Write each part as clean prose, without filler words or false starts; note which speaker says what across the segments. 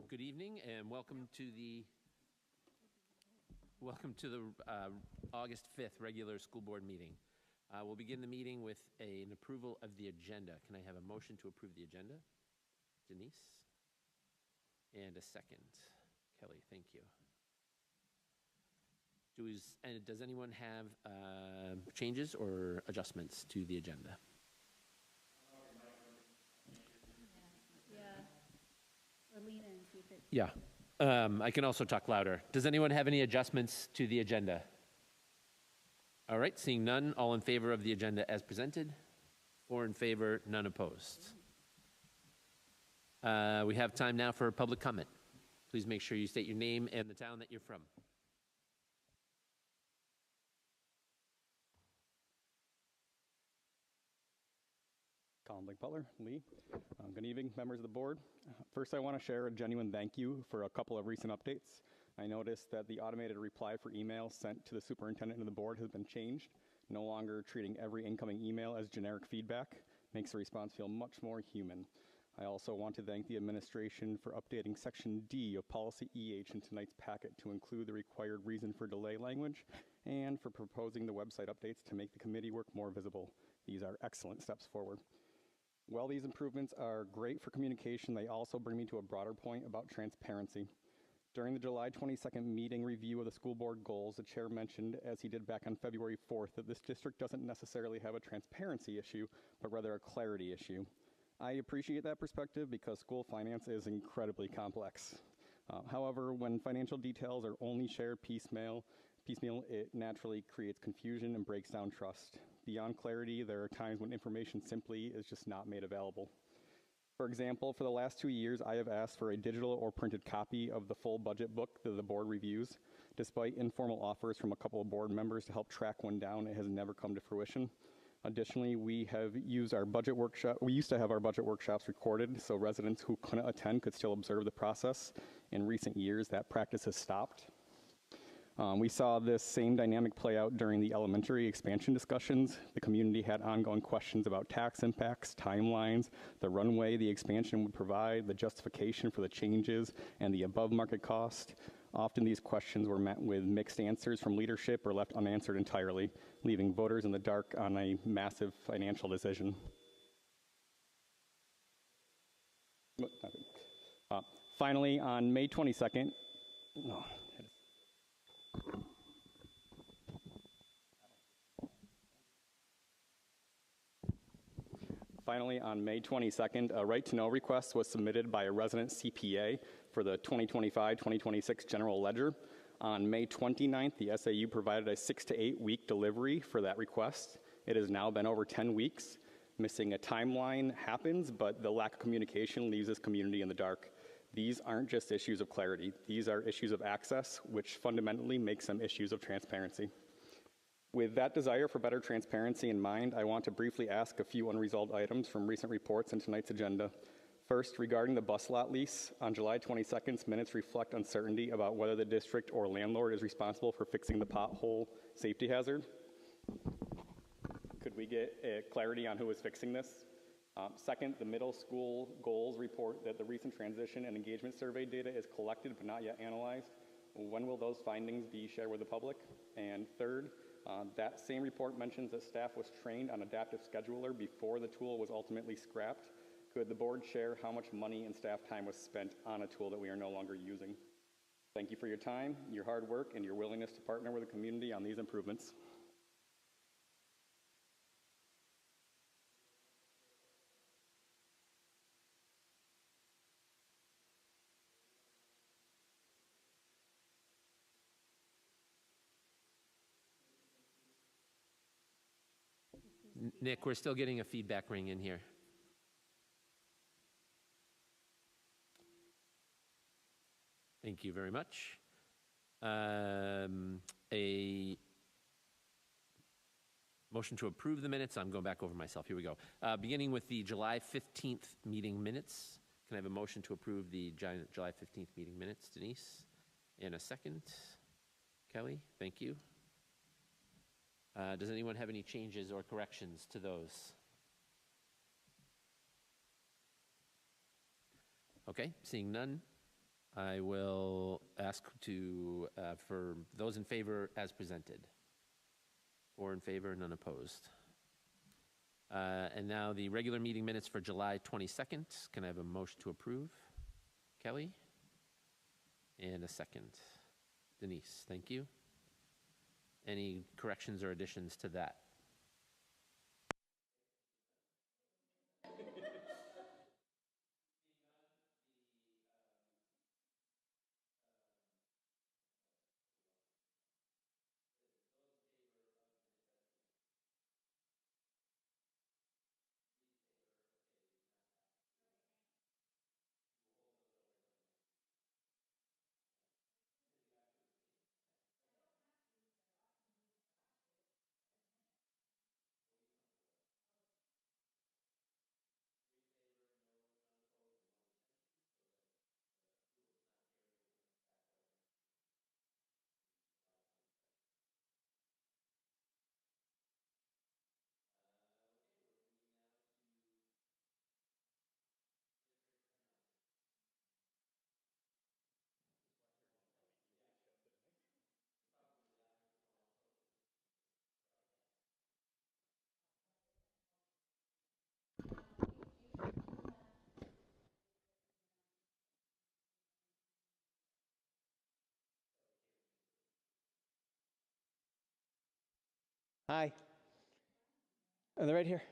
Speaker 1: Good evening and welcome to the August 5th regular school board meeting. We'll begin the meeting with an approval of the agenda. Can I have a motion to approve the agenda? Denise? And a second. Kelly, thank you. Does anyone have changes or adjustments to the agenda? Yeah. I can also talk louder. Does anyone have any adjustments to the agenda? All right, seeing none, all in favor of the agenda as presented? 4 in favor, none opposed. We have time now for public comment. Please make sure you state your name and the town that you're from.
Speaker 2: Colin Butler, Lee. Good evening, members of the board. First, I want to share a genuine thank you for a couple of recent updates. I noticed that the automated reply for email sent to the superintendent and the board has been changed. No longer treating every incoming email as generic feedback makes the response feel much more human. I also want to thank the administration for updating Section D of Policy EH in tonight's packet to include the required reason for delay language and for proposing the website updates to make the committee work more visible. These are excellent steps forward. While these improvements are great for communication, they also bring me to a broader point about transparency. During the July 22nd meeting review of the school board goals, the chair mentioned, as he did back on February 4th, that this district doesn't necessarily have a transparency issue, but rather a clarity issue. I appreciate that perspective because school finance is incredibly complex. However, when financial details are only shared piecemeal, it naturally creates confusion and breaks down trust. Beyond clarity, there are times when information simply is just not made available. For example, for the last 2 years, I have asked for a digital or printed copy of the full budget book that the board reviews. Despite informal offers from a couple of board members to help track one down, it has never come to fruition. Additionally, we used to have our budget workshops recorded so residents who couldn't attend could still observe the process. In recent years, that practice has stopped. We saw this same dynamic play out during the elementary expansion discussions. The community had ongoing questions about tax impacts, timelines, the runway the expansion would provide, the justification for the changes, and the above market cost. Often these questions were met with mixed answers from leadership or left unanswered entirely, leaving voters in the dark on a massive financial decision. Finally, on May 22nd, Finally, on May 22nd, a right-to-know request was submitted by a resident CPA for the 2025-2026 general ledger. On May 29th, the SAU provided a 6 to 8 week delivery for that request. It has now been over 10 weeks. Missing a timeline happens, but the lack of communication leaves this community in the dark. These aren't just issues of clarity. These are issues of access, which fundamentally makes them issues of transparency. With that desire for better transparency in mind, I want to briefly ask a few unresolved items from recent reports in tonight's agenda. First, regarding the bus lot lease, on July 22nd's minutes reflect uncertainty about whether the district or landlord is responsible for fixing the pothole safety hazard. Could we get clarity on who is fixing this? Second, the middle school goals report that the recent transition and engagement survey data is collected but not yet analyzed. When will those findings be shared with the public? And third, that same report mentions that staff was trained on adaptive scheduler before the tool was ultimately scrapped. Could the board share how much money and staff time was spent on a tool that we are no longer using? Thank you for your time, your hard work, and your willingness to partner with the community on these improvements.
Speaker 1: Nick, we're still getting a feedback ring in here. Thank you very much. A motion to approve the minutes. I'm going back over myself. Here we go. Beginning with the July 15th meeting minutes. Can I have a motion to approve the July 15th meeting minutes, Denise? In a second. Kelly, thank you. Does anyone have any changes or corrections to those? Okay, seeing none. I will ask for those in favor as presented. 4 in favor, none opposed. And now the regular meeting minutes for July 22nd. Can I have a motion to approve? Kelly? And a second. Denise, thank you. Any corrections or additions to that?
Speaker 3: Hi. Oh, they're right here.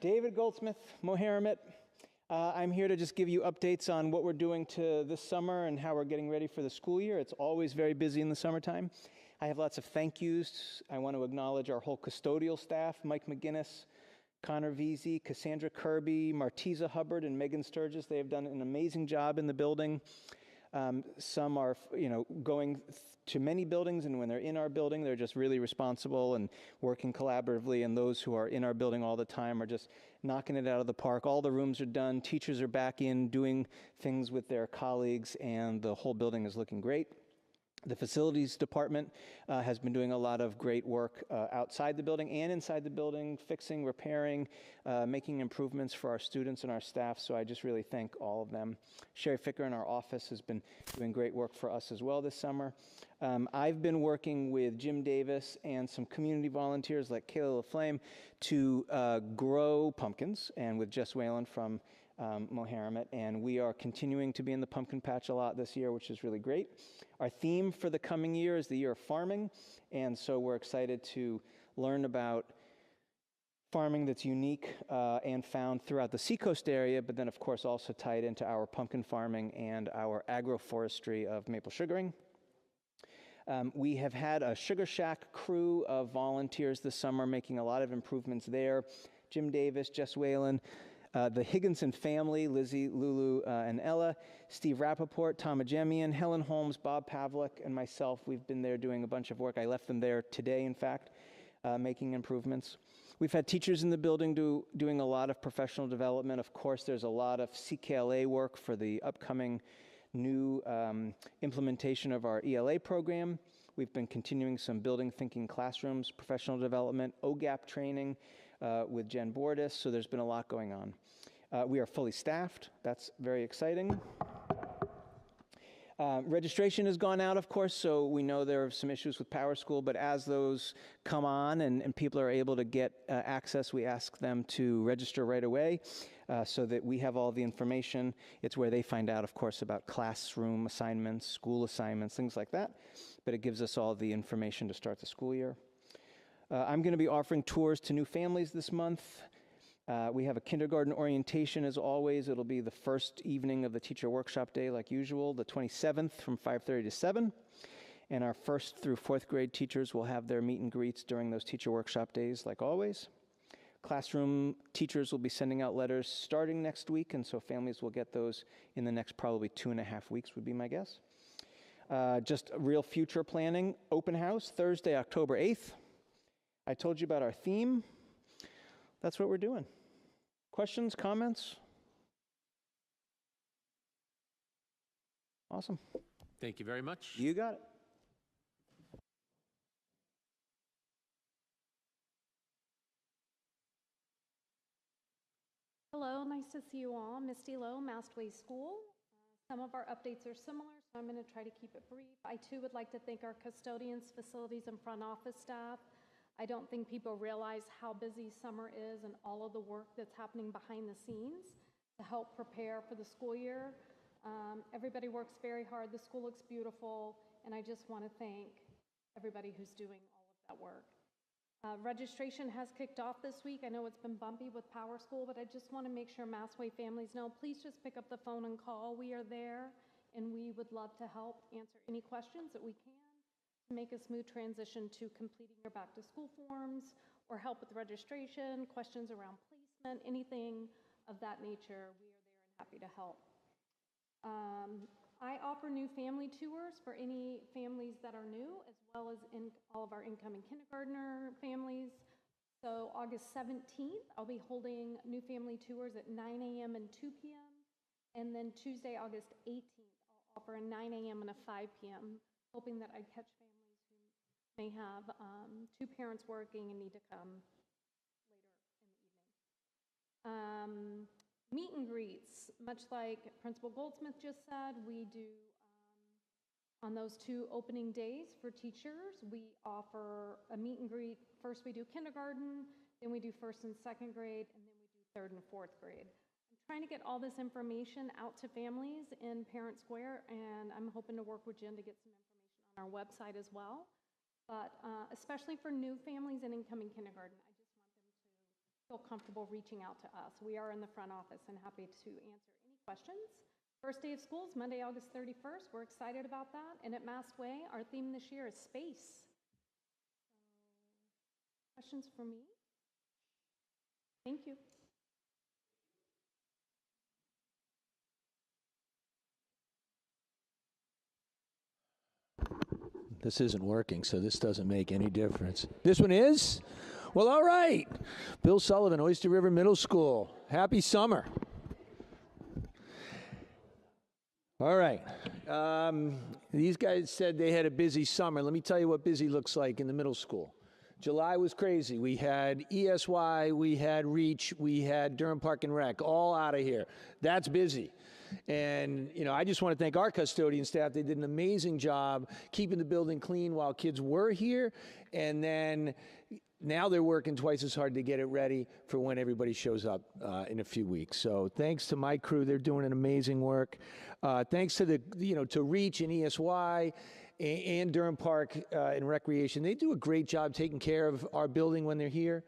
Speaker 3: David Goldsmith, Moheramet. I'm here to just give you updates on what we're doing to this summer and how we're getting ready for the school year. It's always very busy in the summertime. I have lots of thank yous. I want to acknowledge our whole custodial staff, Mike McGinnis, Connor Veazey, Cassandra Kirby, Martiza Hubbard, and Megan Sturgis. They have done an amazing job in the building. Some are, going to many buildings, and when they're in our building, they're just really responsible and working collaboratively, and those who are in our building all the time are just knocking it out of the park. All the rooms are done. Teachers are back in doing things with their colleagues, and the whole building is looking great. The facilities department has been doing a lot of great work outside the building and inside the building, fixing, repairing, making improvements for our students and our staff, so I just really thank all of them. Sherry Ficker in our office has been doing great work for us as well this summer. I've been working with Jim Davis and some community volunteers like Kayla LaFlame to grow pumpkins, and with Jess Whalen from Moheramet, and we are continuing to be in the pumpkin patch a lot this year, which is really great. Our theme for the coming year is the year of farming, and so we're excited to learn about farming that's unique and found throughout the seacoast area, but then of course also tied into our pumpkin farming and our agroforestry of maple sugaring. We have had a Sugar Shack crew of volunteers this summer making a lot of improvements there. Jim Davis, Jess Whalen, the Higginson family, Lizzie, Lulu, and Ella, Steve Rappaport, Tom Ajemian, Helen Holmes, Bob Pavlik, and myself. We've been there doing a bunch of work. I left them there today, in fact, making improvements. We've had teachers in the building doing a lot of professional development. Of course, there's a lot of CKLA work for the upcoming new implementation of our ELA program. We've been continuing some building thinking classrooms, professional development, OGAP training, with Jen Bordis, so there's been a lot going on. We are fully staffed. That's very exciting. Registration has gone out, of course, so we know there are some issues with Power School, but as those come on and people are able to get access, we ask them to register right away so that we have all the information. It's where they find out, of course, about classroom assignments, school assignments, things like that, but it gives us all the information to start the school year. I'm going to be offering tours to new families this month. We have a kindergarten orientation as always. It'll be the first evening of the teacher workshop day like usual, the 27th from 5:30 to 7. And our first through fourth grade teachers will have their meet and greets during those teacher workshop days like always. Classroom teachers will be sending out letters starting next week, and so families will get those in the next probably 2.5 weeks would be my guess. Just real future planning. Open house Thursday, October 8th. I told you about our theme. That's what we're doing. Questions, comments? Awesome.
Speaker 1: Thank you very much.
Speaker 3: You got it.
Speaker 4: Hello, nice to see you all. Misty Lowe, Mastway School. Some of our updates are similar, so I'm going to try to keep it brief. I too would like to thank our custodians, facilities, and front office staff. I don't think people realize how busy summer is and all of the work that's happening behind the scenes to help prepare for the school year. Everybody works very hard. The school looks beautiful, and I just want to thank everybody who's doing all of that work. Registration has kicked off this week. I know it's been bumpy with Power School, but I just want to make sure Massway families know, please just pick up the phone and call. We are there, and we would love to help answer any questions that we can to make a smooth transition to completing your back-to-school forms or help with registration, questions around placement, anything of that nature. We are there and happy to help. I offer new family tours for any families that are new, as well as in all of our incoming kindergartner families. So August 17th, I'll be holding new family tours at 9 a.m. and 2 p.m. And then Tuesday, August 18th, I'll offer a 9 a.m. and a 5 p.m., hoping that I catch families who may have two parents working and need to come later in the evening. Meet and greets, much like Principal Goldsmith just said, we do on those two opening days for teachers, we offer a meet and greet. First we do kindergarten, then we do first and second grade, and then we do third and fourth grade. I'm trying to get all this information out to families in Parent Square, and I'm hoping to work with Jen to get some information on our website as well. But especially for new families and incoming kindergarten, I just want them to feel comfortable reaching out to us. We are in the front office and happy to answer any questions. First day of school is Monday, August 31st. We're excited about that. And at Massway, our theme this year is space. So, questions for me? Thank you.
Speaker 5: This isn't working, so this doesn't make any difference. This one is? Well, all right. Bill Sullivan, Oyster River Middle School. Happy summer. All right. These guys said they had a busy summer. Let me tell you what busy looks like in the middle school. July was crazy. We had ESY, we had REACH, we had Durham Park and Rec, all out of here. That's busy. And, you know, I just want to thank our custodian staff. They did an amazing job keeping the building clean while kids were here. And then now they're working twice as hard to get it ready for when everybody shows up in a few weeks. So thanks to my crew. They're doing an amazing work. Thanks to to REACH and ESY and Durham Park and Recreation. They do a great job taking care of our building when they're here.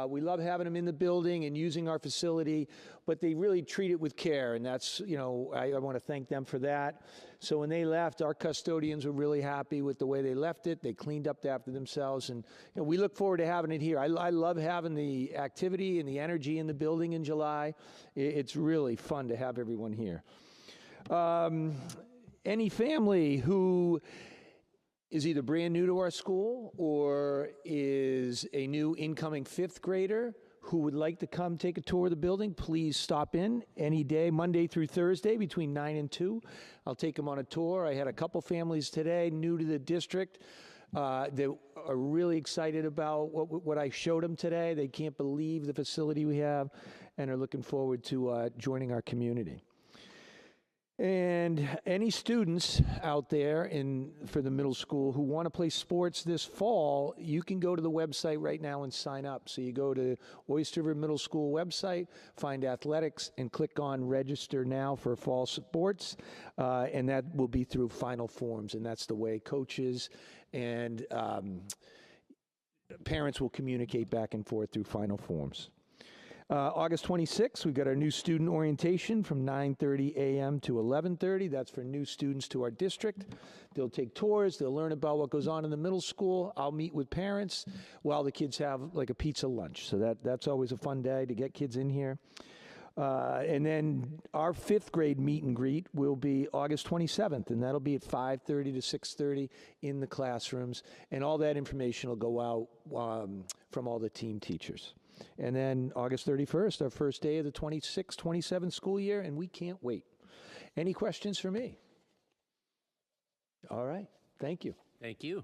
Speaker 5: We love having them in the building and using our facility, but they really treat it with care, and that's, I want to thank them for that. So when they left, our custodians were really happy with the way they left it. They cleaned up after themselves, and we look forward to having it here. I love having the activity and the energy in the building in July. It's really fun to have everyone here. Any family who is either brand new to our school or is a new incoming fifth grader who would like to come take a tour of the building, please stop in any day, Monday through Thursday between 9 and 2. I'll take them on a tour. I had a couple families today new to the district that are really excited about what I showed them today. They can't believe the facility we have and are looking forward to joining our community. And any students out there for the middle school who want to play sports this fall, you can go to the website right now and sign up. So you go to Oyster River Middle School website, find athletics, and click on register now for fall sports. And that will be through Final Forms. And that's the way coaches and parents will communicate back and forth through Final Forms. August 26th, we've got our new student orientation from 9:30 a.m. to 11:30. That's for new students to our district. They'll take tours. They'll learn about what goes on in the middle school. I'll meet with parents while the kids have like a pizza lunch. So that's always a fun day to get kids in here. And then our fifth grade meet and greet will be August 27th, and that'll be at 5:30 to 6:30 in the classrooms. And all that information will go out from all the team teachers. And then August 31st, our first day of the 26-27 school year, and we can't wait. Any questions for me? All right. Thank you.
Speaker 1: Thank you.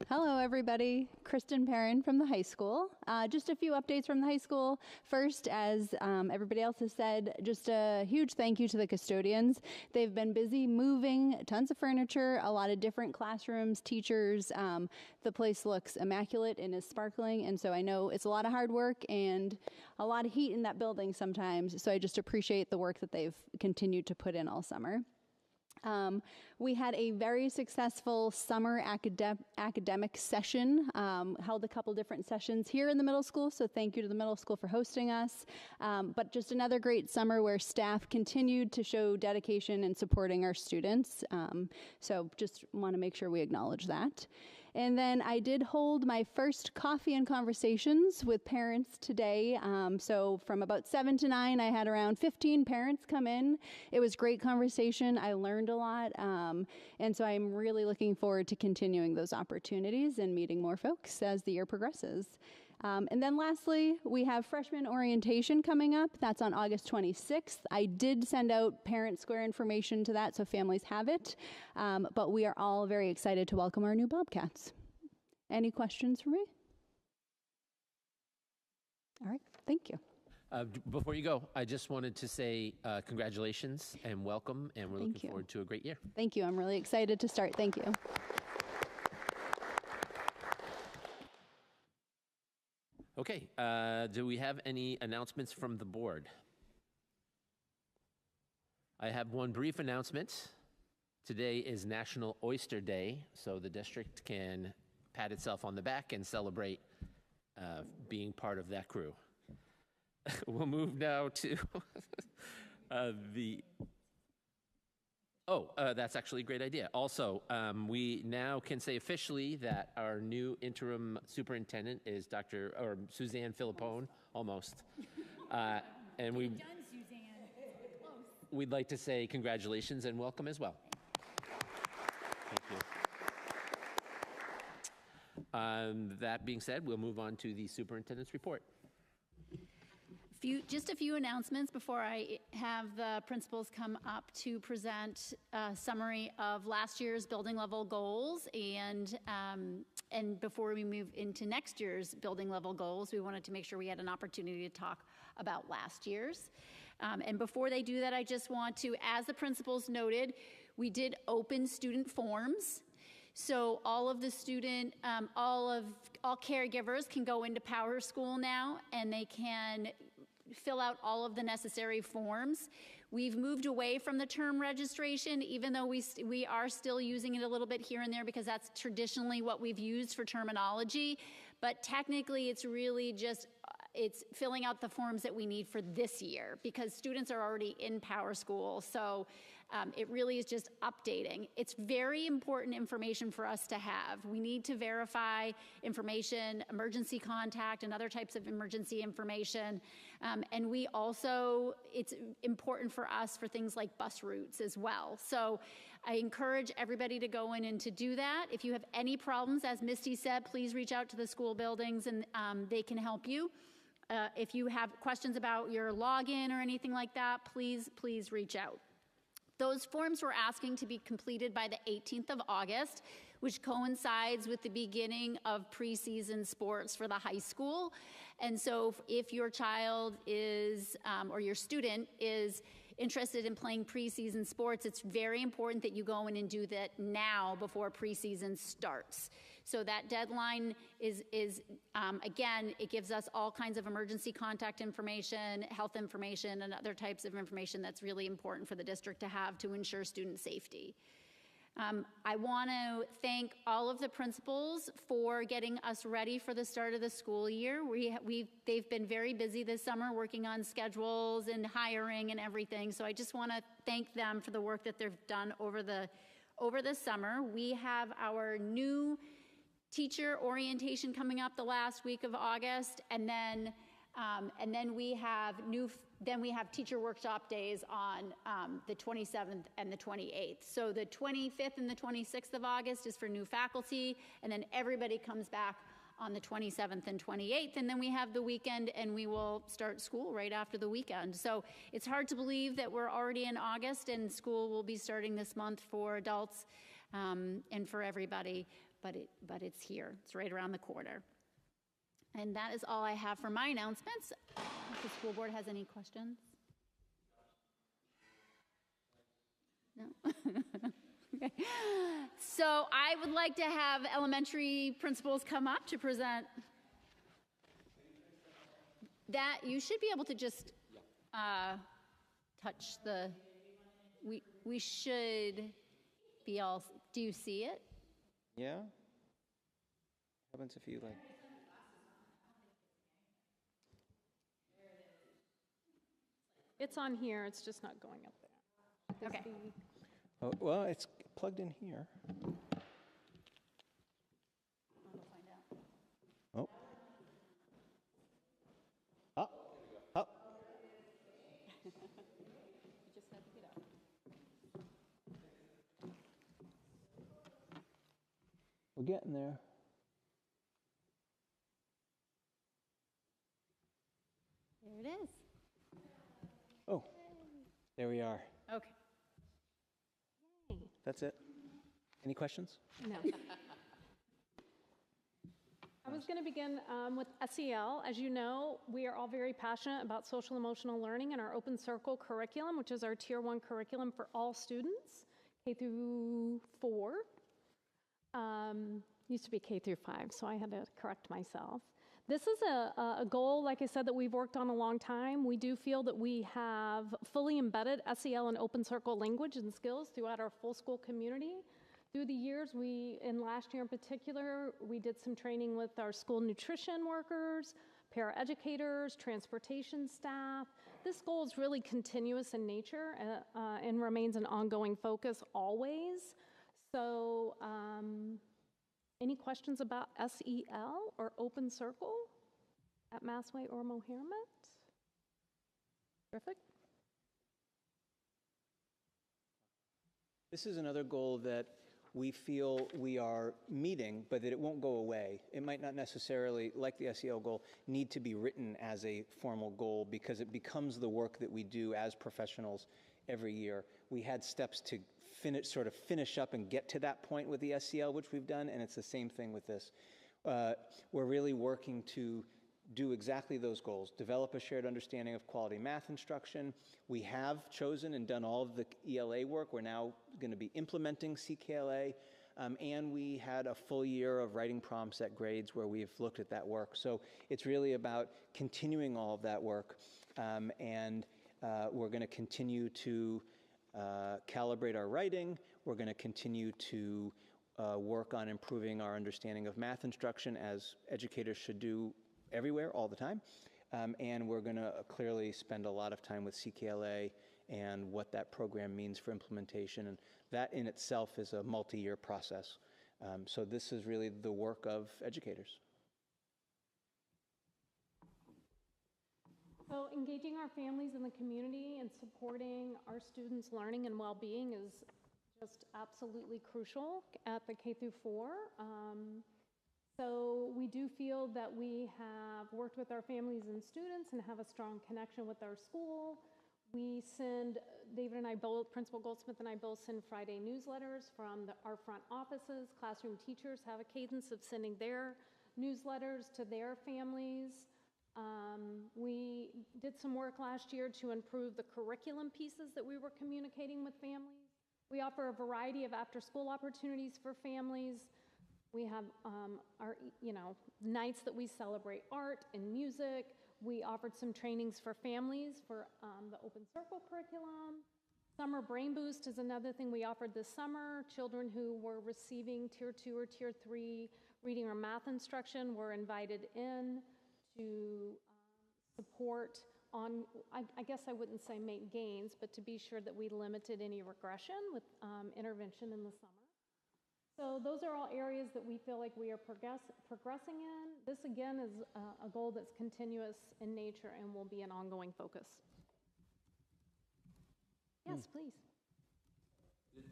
Speaker 6: Hello, everybody. Kristen Perrin from the high school. Just a few updates from the high school. First, as everybody else has said, just a huge thank you to the custodians. They've been busy moving tons of furniture, a lot of different classrooms, teachers. The place looks immaculate and is sparkling, and so I know it's a lot of hard work and a lot of heat in that building sometimes, so I just appreciate the work that they've continued to put in all summer. We had a very successful summer academic session, held a couple different sessions here in the middle school, so thank you to the middle school for hosting us. But just another great summer where staff continued to show dedication in supporting our students. So just want to make sure we acknowledge that. And then I did hold my first coffee and conversations with parents today. So from about 7 to 9, I had around 15 parents come in. It was great conversation. I learned a lot. And so I'm really looking forward to continuing those opportunities and meeting more folks as the year progresses. And then lastly, we have freshman orientation coming up. That's on August 26th. I did send out Parent Square information to that so families have it. But we are all very excited to welcome our new Bobcats. Any questions for me? All right, thank you.
Speaker 1: Before you go, I just wanted to say congratulations and welcome, and we're looking forward to a great year.
Speaker 6: Thank you. I'm really excited to start. Thank you.
Speaker 1: Okay, do we have any announcements from the board? I have one brief announcement. Today is National Oyster Day, so the district can pat itself on the back and celebrate being part of that crew. We'll move now to that's actually a great idea. Also, we now can say officially that our new interim superintendent is Suzanne Filippone, almost. And we'd like to say congratulations and welcome as well. Thank you. That being said, we'll move on to the superintendent's report.
Speaker 7: Just a few announcements before I have the principals come up to present a summary of last year's building level goals, and before we move into next year's building level goals, we wanted to make sure we had an opportunity to talk about last year's. And before they do that, I just want to, as the principals noted, we did open student forms. So all of the all caregivers can go into Power School now, and they can fill out all of the necessary forms. We've moved away from the term registration, even though we are still using it a little bit here and there because that's traditionally what we've used for terminology. But technically, it's really just it's filling out the forms that we need for this year because students are already in Power School. So it really is just updating. It's very important information for us to have. We need to verify information, emergency contact, and other types of emergency information. And we also, it's important for us for things like bus routes as well. So I encourage everybody to go in and to do that. If you have any problems, as Misty said, please reach out to the school buildings and they can help you. If you have questions about your login or anything like that, please reach out. Those forms we're asking to be completed by the 18th of August, which coincides with the beginning of preseason sports for the high school. And so if your child is, or your student is interested in playing preseason sports, it's very important that you go in and do that now before preseason starts. So that deadline is again, it gives us all kinds of emergency contact information, health information, and other types of information that's really important for the district to have to ensure student safety. I want to thank all of the principals for getting us ready for the start of the school year. They've been very busy this summer working on schedules and hiring and everything. So I just want to thank them for the work that they've done over the summer. We have our new teacher orientation coming up the last week of August, and then we have teacher workshop days on the 27th and the 28th. So the 25th and the 26th of August is for new faculty, and then everybody comes back on the 27th and 28th, and then we have the weekend, and we will start school right after the weekend. So it's hard to believe that we're already in August, and school will be starting this month for adults and for everybody. but it's here. It's right around the corner. And that is all I have for my announcements. If the school board has any questions? No? Okay. So I would like to have elementary principals come up to present. That you should be able to just touch the, we should be all, do you see it?
Speaker 3: Yeah? Happens if you like.
Speaker 4: It's on here, it's just not going up there.
Speaker 7: Okay.
Speaker 3: Oh, well, it's plugged in here. Oh. Up. Up. We're getting there.
Speaker 7: There it is.
Speaker 3: Oh, there we are.
Speaker 7: Okay.
Speaker 3: That's it. Any questions?
Speaker 4: No. I was going to begin with SEL. As you know, we are all very passionate about social emotional learning and our Open Circle curriculum, which is our Tier 1 curriculum for all students, K through 4. Used to be K through 5, so I had to correct myself. This is a goal, like I said, that we've worked on a long time. We do feel that we have fully embedded SEL and Open Circle language and skills throughout our full school community. Through the years, in last year in particular, we did some training with our school nutrition workers, paraeducators, transportation staff. This goal is really continuous in nature and remains an ongoing focus always. So, any questions about SEL or Open Circle at Massway or Mohammed? Terrific.
Speaker 3: This is another goal that we feel we are meeting, but that it won't go away. It might not necessarily, like the SEL goal, need to be written as a formal goal because it becomes the work that we do as professionals every year. We had steps to finish up and get to that point with the SEL, which we've done, and it's the same thing with this. We're really working to do exactly those goals, develop a shared understanding of quality math instruction. We have chosen and done all of the ELA work. We're now going to be implementing CKLA, and we had a full year of writing prompts at grades where we've looked at that work. So it's really about continuing all of that work, and we're going to continue to calibrate our writing. We're going to continue to work on improving our understanding of math instruction, as educators should do everywhere, all the time. And we're going to clearly spend a lot of time with CKLA and what that program means for implementation. And that in itself is a multi-year process. So this is really the work of educators.
Speaker 4: So engaging our families in the community and supporting our students' learning and well-being is just absolutely crucial at the K through 4. So we do feel that we have worked with our families and students and have a strong connection with our school. We send, David and I both, Principal Goldsmith and I both send Friday newsletters from our front offices. Classroom teachers have a cadence of sending their newsletters to their families. We did some work last year to improve the curriculum pieces that we were communicating with families. We offer a variety of after-school opportunities for families. We have our, nights that we celebrate art and music. We offered some trainings for families for the Open Circle curriculum. Summer Brain Boost is another thing we offered this summer. Children who were receiving Tier 2 or Tier 3 reading or math instruction were invited in to support on, I guess I wouldn't say make gains, but to be sure that we limited any regression with intervention in the summer. So those are all areas that we feel like we are progressing in. This again is a goal that's continuous in nature and will be an ongoing focus. Yes, please.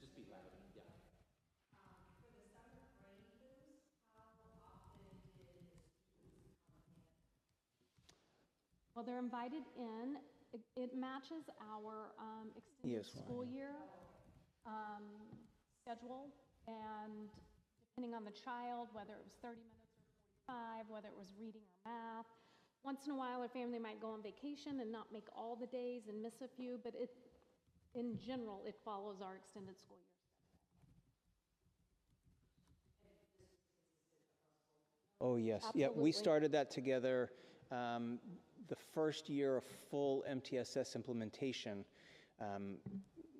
Speaker 1: Just be loud, yeah.
Speaker 8: For the summer brain boost, how often did the students come in?
Speaker 4: Well, they're invited in. It matches our extended school year schedule and depending on the child, whether it was 30 minutes or 45, whether it was reading or math. Once in a while, a family might go on vacation and not make all the days and miss a few, but in general, it follows our extended school year.
Speaker 3: Oh, yes. Yeah, we
Speaker 4: Absolutely.
Speaker 3: started that together the first year of full MTSS implementation,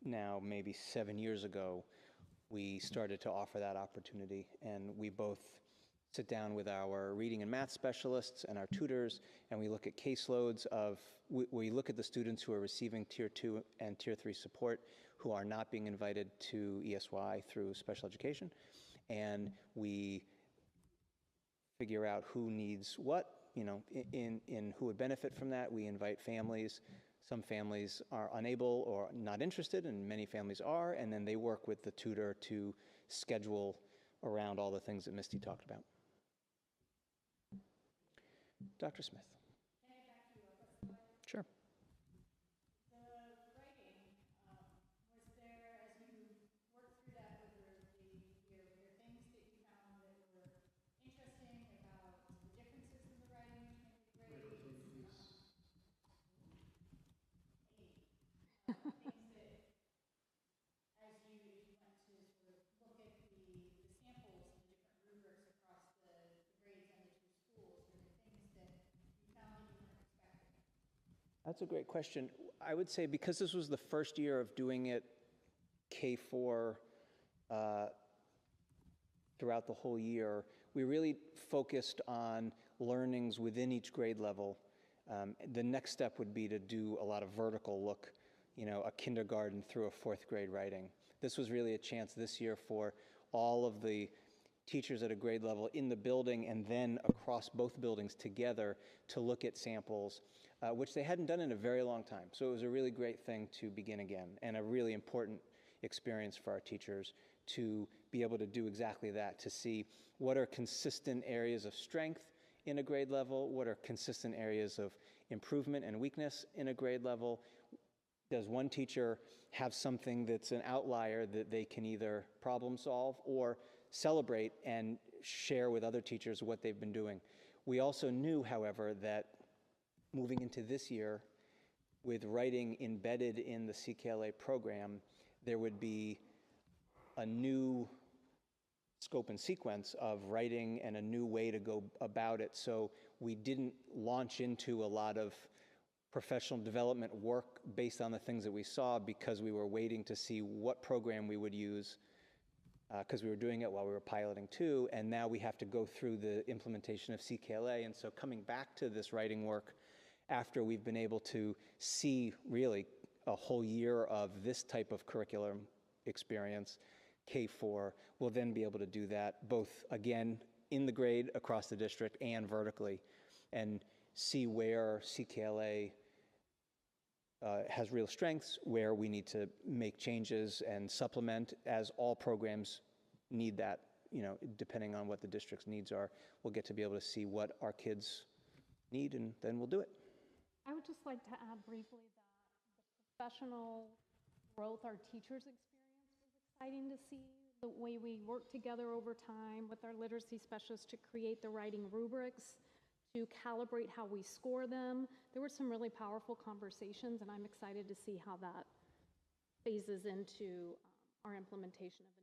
Speaker 3: now maybe 7 years ago, we started to offer that opportunity. And we both sit down with our reading and math specialists and our tutors, and we look at caseloads of, we look at the students who are receiving Tier 2 and Tier 3 support who are not being invited to ESY through special education, and we figure out who needs what, you know, in who would benefit from that. We invite families. Some families are unable or not interested, and many families are, and then they work with the tutor to schedule around all the things that Misty talked about. Dr. Smith. Sure. That's a great question. I would say because this was the first year of doing it K-4 throughout the whole year, we really focused on learnings within each grade level. The next step would be to do a lot of vertical look, you know, a kindergarten through a fourth grade writing. This was really a chance this year for all of the teachers at a grade level in the building and then across both buildings together to look at samples, which they hadn't done in a very long time. So it was a really great thing to begin again, and a really important experience for our teachers to be able to do exactly that, to see what are consistent areas of strength in a grade level, what are consistent areas of improvement and weakness in a grade level. Does one teacher have something that's an outlier that they can either problem solve or celebrate and share with other teachers what they've been doing? We also knew, however, that moving into this year, with writing embedded in the CKLA program, there would be a new scope and sequence of writing and a new way to go about it. So we didn't launch into a lot of professional development work based on the things that we saw, because we were waiting to see what program we would use, because we were doing it while we were piloting too, and now we have to go through the implementation of CKLA. And so coming back to this writing work after we've been able to see really a whole year of this type of curriculum experience, K-4, we'll then be able to do that both, again, in the grade across the district and vertically, and see where CKLA has real strengths, where we need to make changes and supplement, as all programs need that, you know, depending on what the district's needs are. We'll get to be able to see what our kids need, and then we'll do it.
Speaker 4: I would just like to add briefly that the professional growth our teachers experience was exciting to see. The way we work together over time with our literacy specialists to create the writing rubrics, to calibrate how we score them. There were some really powerful conversations, and I'm excited to see how that phases into our implementation of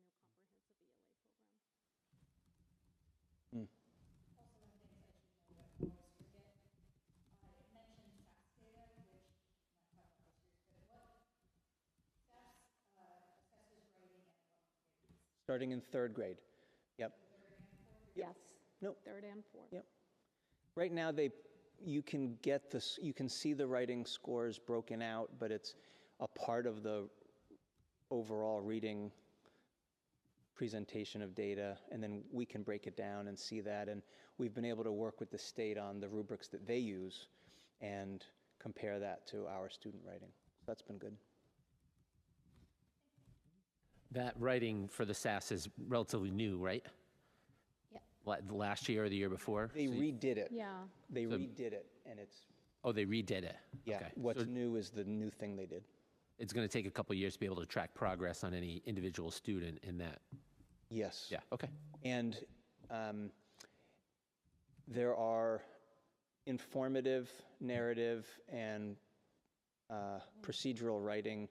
Speaker 4: the new comprehensive ELA program. Starting in third grade. Yep. Yes.
Speaker 3: No.
Speaker 4: Third and fourth.
Speaker 3: Yep. Right now, you can get this, you can see the writing scores broken out, but it's a part of the overall reading presentation of data, and then we can break it down and see that. And we've been able to work with the state on the rubrics that they use and compare that to our student writing. That's been good.
Speaker 1: That writing for the SAS is relatively new, right?
Speaker 7: Yep.
Speaker 1: Last year or the year before?
Speaker 3: They redid it.
Speaker 4: Yeah.
Speaker 3: They redid it, and it's,
Speaker 1: Oh, they redid it?
Speaker 3: yeah,
Speaker 1: Okay.
Speaker 3: what's
Speaker 1: So
Speaker 3: new is the new thing they did.
Speaker 1: it's going to take a couple of years to be able to track progress on any individual student in that
Speaker 3: Yes.
Speaker 1: Yeah, okay.
Speaker 3: And there are informative, narrative, and procedural writing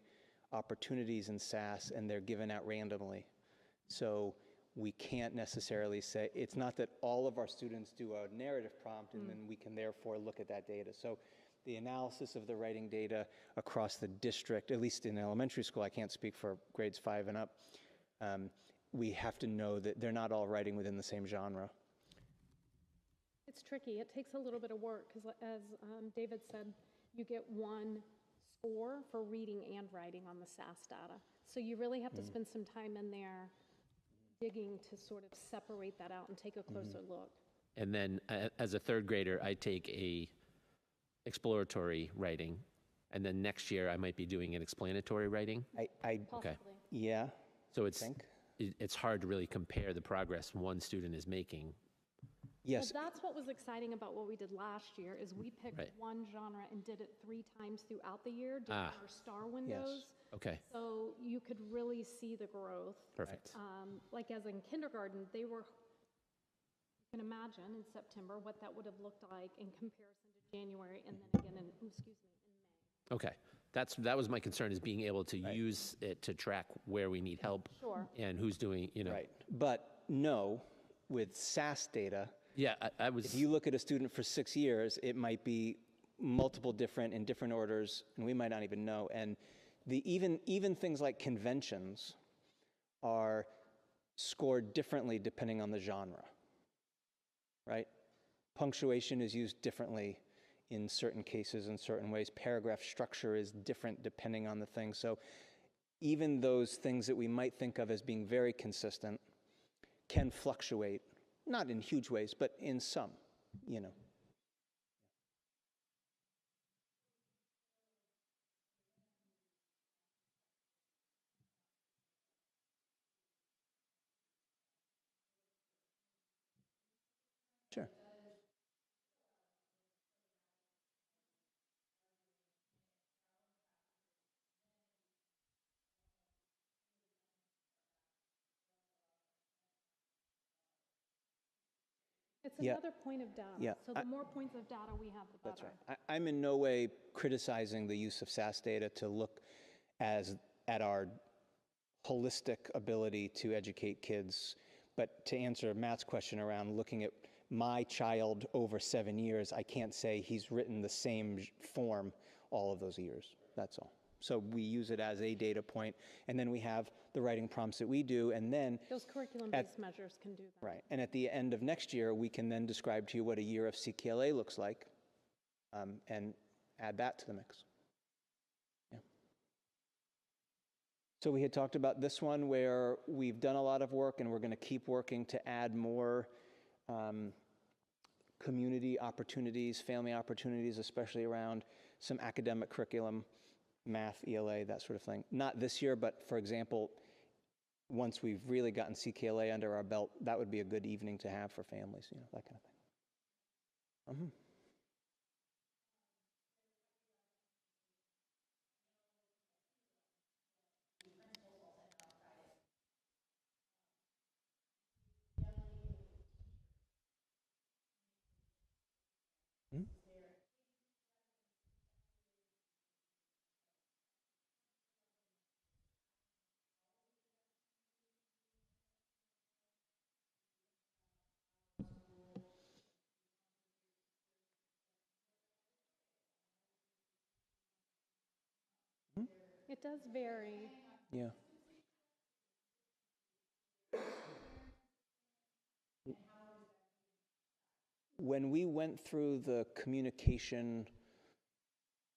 Speaker 3: opportunities in SAS, and they're given out randomly. So we can't necessarily say, it's not that all of our students do a narrative prompt and then we can therefore look at that data. So the analysis of the writing data across the district, at least in elementary school, I can't speak for grades 5 and up, we have to know that they're not all writing within the same genre.
Speaker 4: It's tricky. It takes a little bit of work because, as David said, you get one score for reading and writing on the SAS data. So you really have to spend some time in there digging to sort of separate that out and take a closer look.
Speaker 1: And then as a third grader, I take a exploratory writing, and then next year I might be doing an explanatory writing.
Speaker 4: Possibly.
Speaker 3: Yeah,
Speaker 1: So it's
Speaker 3: think.
Speaker 1: it's hard to really compare the progress one student is making.
Speaker 3: yes,
Speaker 4: Well, that's what was exciting about what we did last year is we picked
Speaker 1: Right.
Speaker 4: one genre and did it 3 times throughout the year during our star windows.
Speaker 1: Okay,
Speaker 4: So you could really see the growth.
Speaker 1: perfect.
Speaker 4: Like as in kindergarten, they were, you can imagine in September what that would have looked like in comparison to January and then again in, in May.
Speaker 1: Okay, that was my concern, is being able to use it to track where we need help.
Speaker 4: Sure.
Speaker 1: And who's doing,
Speaker 3: right. But no, with SAS data,
Speaker 1: Yeah, I was.
Speaker 3: if you look at a student for 6 years, it might be multiple different in different orders, and we might not even know. And even things like conventions are scored differently depending on the genre, right? Punctuation is used differently in certain cases in certain ways. Paragraph structure is different depending on the thing. So even those things that we might think of as being very consistent can fluctuate, not in huge ways, but in some, you know. Sure.
Speaker 4: It's
Speaker 3: Yeah.
Speaker 4: another point of data.
Speaker 3: Yeah.
Speaker 4: So the more points of data we have, the better.
Speaker 3: That's right. I'm in no way criticizing the use of SAS data to look at our holistic ability to educate kids. But to answer Matt's question around looking at my child over 7 years, I can't say he's written the same form all of those years. That's all. So we use it as a data point, and then we have the writing prompts that we do, and then
Speaker 4: Those curriculum-based measures can do that.
Speaker 3: right. And at the end of next year, we can then describe to you what a year of CKLA looks like and add that to the mix. Yeah. So we had talked about this one where we've done a lot of work and we're going to keep working to add more community opportunities, family opportunities, especially around some academic curriculum, math, ELA, that sort of thing. Not this year, but for example, once we've really gotten CKLA under our belt, that would be a good evening to have for families, you know, that kind of thing.
Speaker 4: It does vary.
Speaker 3: Yeah. When we went through the communication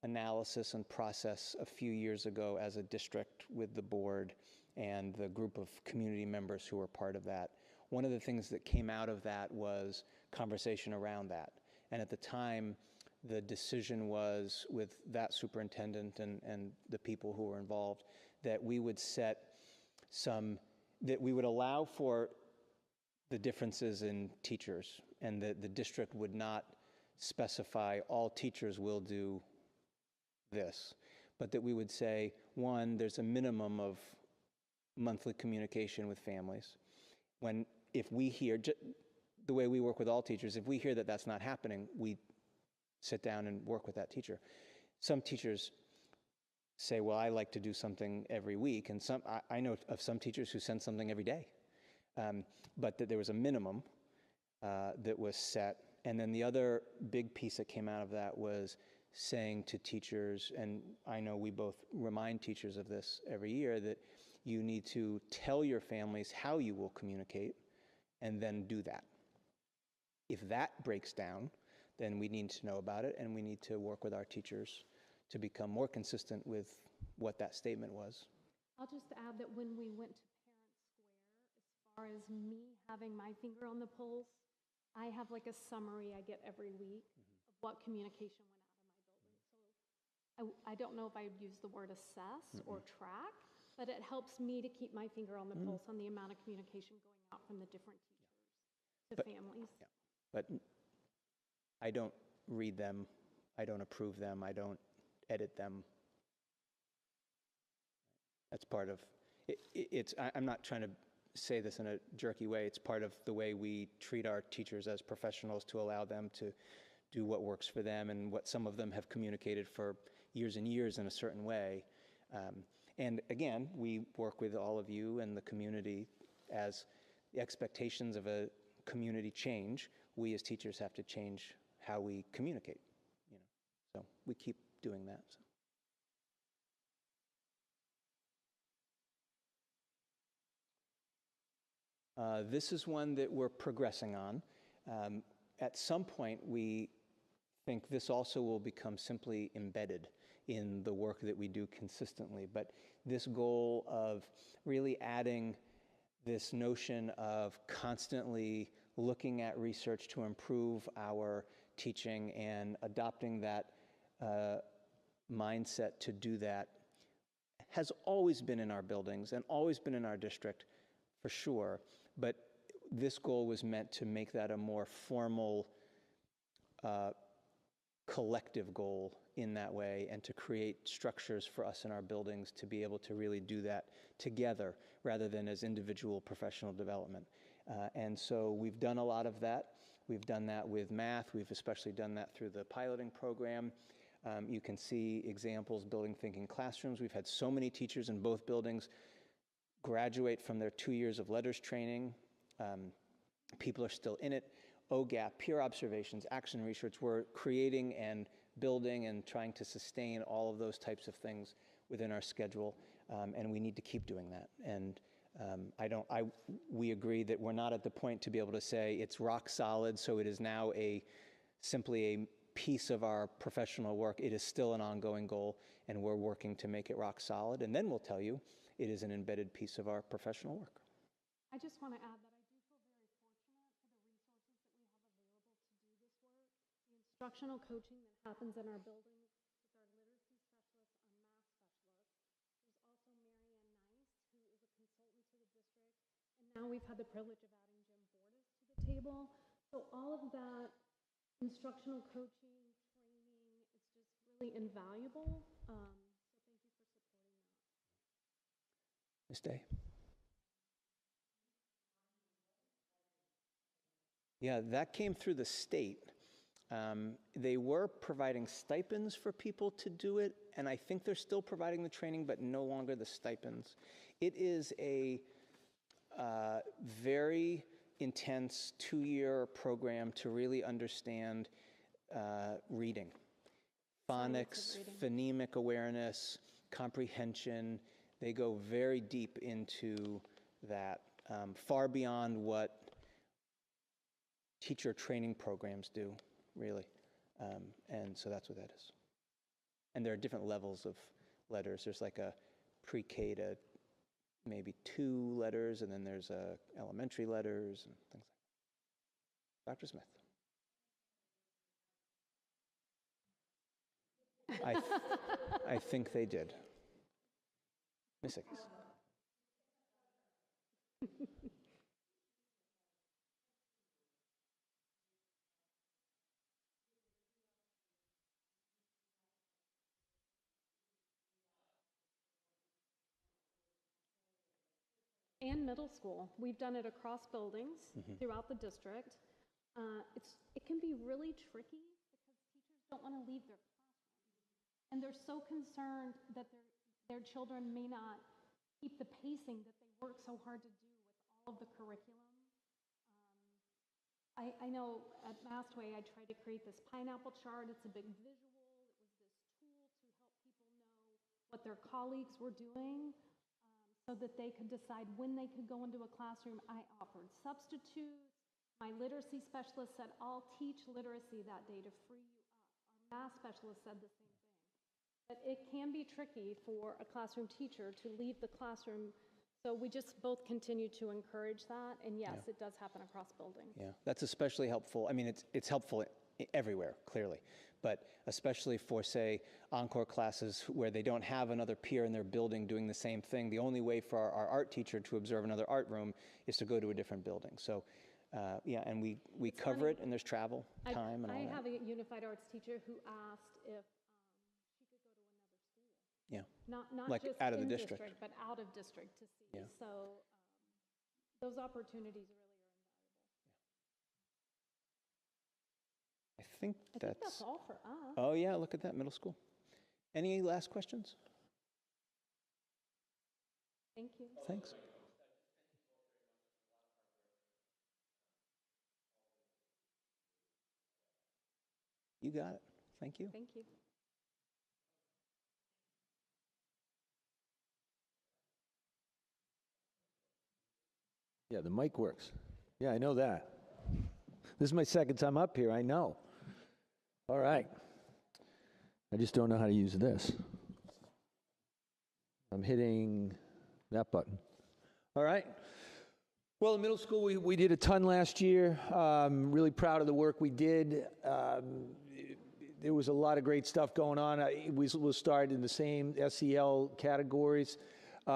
Speaker 3: analysis and process a few years ago as a district with the board and the group of community members who were part of that, one of the things that came out of that was conversation around that. And at the time, the decision was with that superintendent and the people who were involved that we would set some, that we would allow for the differences in teachers and that the district would not specify all teachers will do this, but that we would say, one, there's a minimum of monthly communication with families, if we hear, the way we work with all teachers, if we hear that that's not happening, we sit down and work with that teacher. Some teachers say, well, I like to do something every week, and I know of some teachers who send something every day, but that there was a minimum that was set. And then the other big piece that came out of that was saying to teachers, and I know we both remind teachers of this every year, that you need to tell your families how you will communicate and then do that. If that breaks down, then we need to know about it, and we need to work with our teachers to become more consistent with what that statement was.
Speaker 4: I'll just add that when we went to Parent Square, as far as me having my finger on the pulse, I have like a summary I get every week of what communication went out of my building. So I don't know if I would use the word assess or track, but it helps me to keep my finger on the pulse on the amount of communication going out from the different teachers to families.
Speaker 3: Yeah. But I don't read them, I don't approve them, I don't edit them. That's part of it. I'm not trying to say this in a jerky way. It's part of the way we treat our teachers as professionals, to allow them to do what works for them and what some of them have communicated for years and years in a certain way. And again, we work with all of you and the community. As the expectations of a community change, we as teachers have to change how we communicate. So we keep doing that. This is one that we're progressing on. At some point, we think this also will become simply embedded in the work that we do consistently. But this goal of really adding this notion of constantly looking at research to improve our teaching and adopting that mindset to do that has always been in our buildings and always been in our district, for sure. But this goal was meant to make that a more formal, collective goal in that way, and to create structures for us in our buildings to be able to really do that together rather than as individual professional development. And so we've done a lot of that. We've done that with math. We've especially done that through the piloting program. You can see examples, building thinking classrooms. We've had so many teachers in both buildings graduate from their 2 years of letters training. People are still in it. OGAP, peer observations, action research. We're creating and building and trying to sustain all of those types of things within our schedule, and we need to keep doing that. And we agree that we're not at the point to be able to say it's rock solid, so it is now simply a piece of our professional work. It is still an ongoing goal, and we're working to make it rock solid, and then we'll tell you it is an embedded piece of our professional work.
Speaker 4: I just want to add that I do feel very fortunate for the resources that we have available to do this work. The instructional coaching that happens in our buildings with our literacy specialists, our math specialists. There's also Mary Ann Nice, who is a consultant to the district. And now we've had the privilege of adding Jim Bordas to the table. So all of that instructional coaching, training, it's just really invaluable. So thank you for supporting that.
Speaker 3: Ms. Day? Yeah, that came through the state. They were providing stipends for people to do it, and I think they're still providing the training, but no longer the stipends. It is a very intense 2-year program to really understand reading. Phonics, phonemic awareness, comprehension. They go very deep into that, far beyond what teacher training programs do, really. And so that's what that is. And there are different levels of letters. There's like a pre-K to maybe 2 letters, and then there's elementary letters and things like that. Dr. Smith. I think they did. Miss Ickes.
Speaker 4: and middle school. We've done it across buildings throughout the district. It can be really tricky because teachers don't want to leave their classrooms. And they're so concerned that their children may not keep the pacing that they work so hard to do with all of the curriculum. I know at Mastway I tried to create this pineapple chart. It's a big visual. It was this tool to help people know what their colleagues were doing so that they could decide when they could go into a classroom. I offered substitutes. My literacy specialist said, I'll teach literacy that day to free you up. Our math specialist said the same thing. But it can be tricky for a classroom teacher to leave the classroom. So we just both continue to encourage that. And yes, it does happen across buildings.
Speaker 3: Yeah, that's especially helpful. I mean, it's helpful everywhere, clearly, but especially for, say, encore classes where they don't have another peer in their building doing the same thing. The only way for our art teacher to observe another art room is to go to a different building. So, yeah, and we cover it, and there's travel time and all
Speaker 4: I
Speaker 3: that.
Speaker 4: have a unified arts teacher who asked if she could go to another school.
Speaker 3: Yeah,
Speaker 4: Not
Speaker 3: like
Speaker 4: just
Speaker 3: out of the
Speaker 4: in
Speaker 3: district.
Speaker 4: but out of district to see.
Speaker 3: Yeah.
Speaker 4: So those opportunities really are invaluable.
Speaker 3: I think
Speaker 4: I think that's all for us.
Speaker 3: Oh yeah, look at that, middle school. Any last questions?
Speaker 4: Thank you.
Speaker 3: Thanks. You got it. Thank you.
Speaker 4: Thank you.
Speaker 5: Yeah, the mic works. Yeah, I know that. This is my second time up here, I know. All right. I just don't know how to use this. I'm hitting that button. All right. Well, in middle school, we did a ton last year. Really proud of the work we did. There was a lot of great stuff going on. We'll start in the same SEL categories.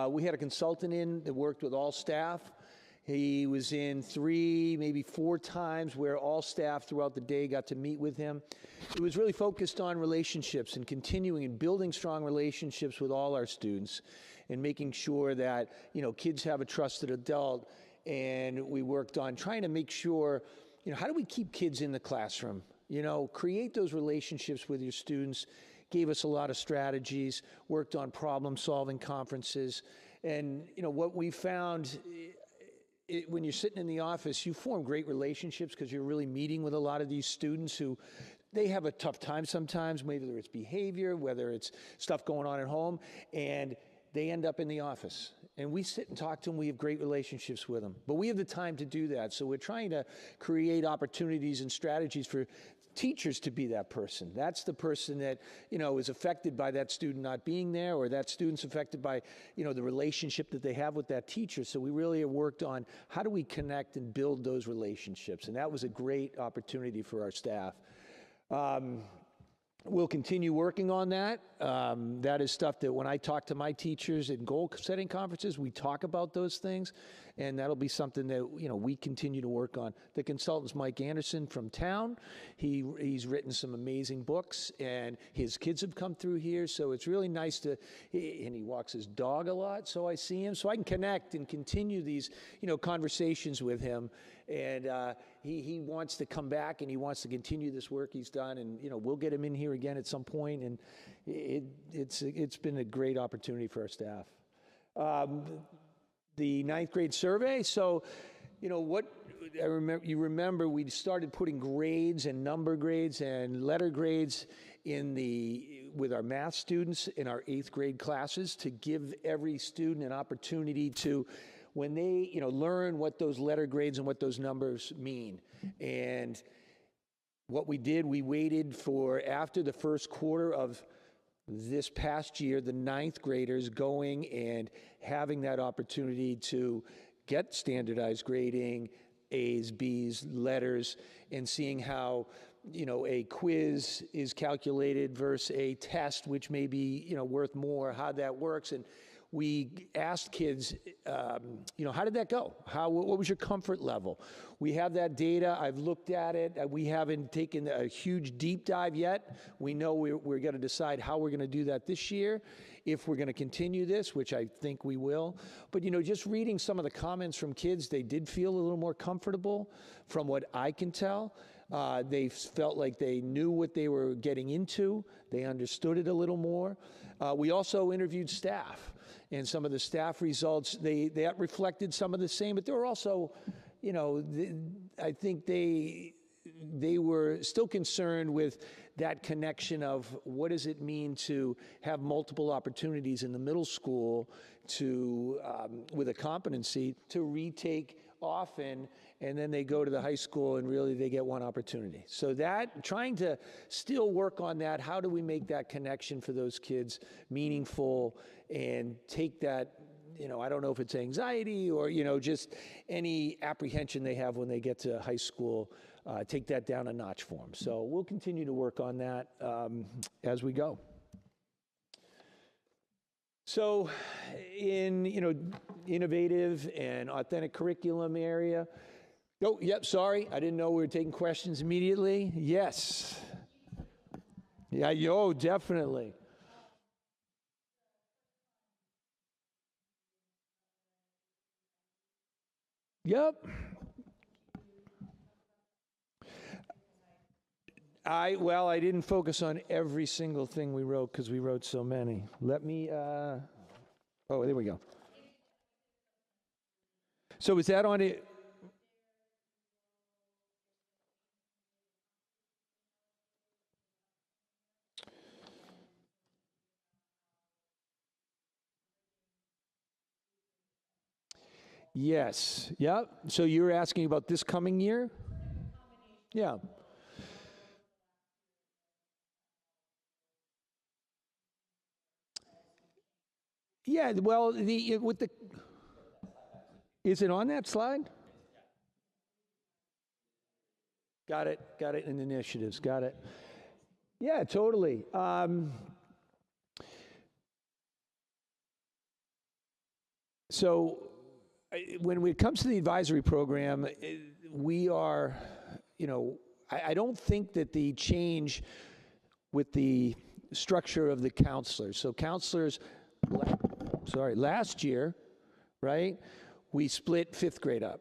Speaker 5: We had a consultant in that worked with all staff. He was in 3, maybe 4 times where all staff throughout the day got to meet with him. It was really focused on relationships and continuing and building strong relationships with all our students and making sure that, kids have a trusted adult. And we worked on trying to make sure, how do we keep kids in the classroom? Create those relationships with your students. Gave us a lot of strategies, worked on problem-solving conferences. And, what we found, when you're sitting in the office, you form great relationships because you're really meeting with a lot of these students who, they have a tough time sometimes, whether it's behavior, whether it's stuff going on at home, and they end up in the office. And we sit and talk to them. We have great relationships with them. But we have the time to do that. So we're trying to create opportunities and strategies for teachers to be that person. That's the person that, is affected by that student not being there, or that student's affected by, the relationship that they have with that teacher. So we really have worked on how do we connect and build those relationships. And that was a great opportunity for our staff. We'll continue working on that. That is stuff that when I talk to my teachers in goal-setting conferences, we talk about those things, and that'll be something that we continue to work on. The consultant's Mike Anderson from town. He's written some amazing books, and his kids have come through here, so it's really nice and he walks his dog a lot, so I see him, so I can connect and continue these conversations with him. And he wants to come back, and he wants to continue this work he's done, and we'll get him in here again at some point, and it's been a great opportunity for our staff. The 9th grade survey. So, what I remember we started putting grades and number grades and letter grades with our math students in our 8th grade classes to give every student an opportunity to, when they learn what those letter grades and what those numbers mean. And what we did, we waited for after the first quarter of this past year, the 9th graders going and having that opportunity to get standardized grading, A's, B's, letters, and seeing how, a quiz is calculated versus a test, which may be, worth more, how that works. And We asked kids, how did that go? What was your comfort level? We have that data. I've looked at it. We haven't taken a huge deep dive yet. We know we're going to decide how we're going to do that this year, if we're going to continue this, which I think we will. But, just reading some of the comments from kids, they did feel a little more comfortable from what I can tell. They felt like they knew what they were getting into. They understood it a little more. We also interviewed staff. And some of the staff results, that reflected some of the same, but there were also, I think they were still concerned with that connection of what does it mean to have multiple opportunities in the middle school to, with a competency, to retake often, and then they go to the high school and really they get one opportunity. So that, trying to still work on that, how do we make that connection for those kids meaningful and take that, I don't know if it's anxiety or, just any apprehension they have when they get to high school, take that down a notch for them. So we'll continue to work on that as we go. So in, innovative and authentic curriculum area. Oh, yep, sorry. I didn't know we were taking questions immediately. Yes. Yeah, definitely. Yep. I didn't focus on every single thing we wrote because we wrote so many. Let me, there we go. So is that on it? Yes. Yep. So you're asking about this coming year? Yeah. Yeah, well, is it on that slide? Got it, in initiatives, got it. Yeah, totally. So when it comes to the advisory program, we are, I don't think that the change with the structure of the counselors. So counselors, last year, right, we split 5th grade up.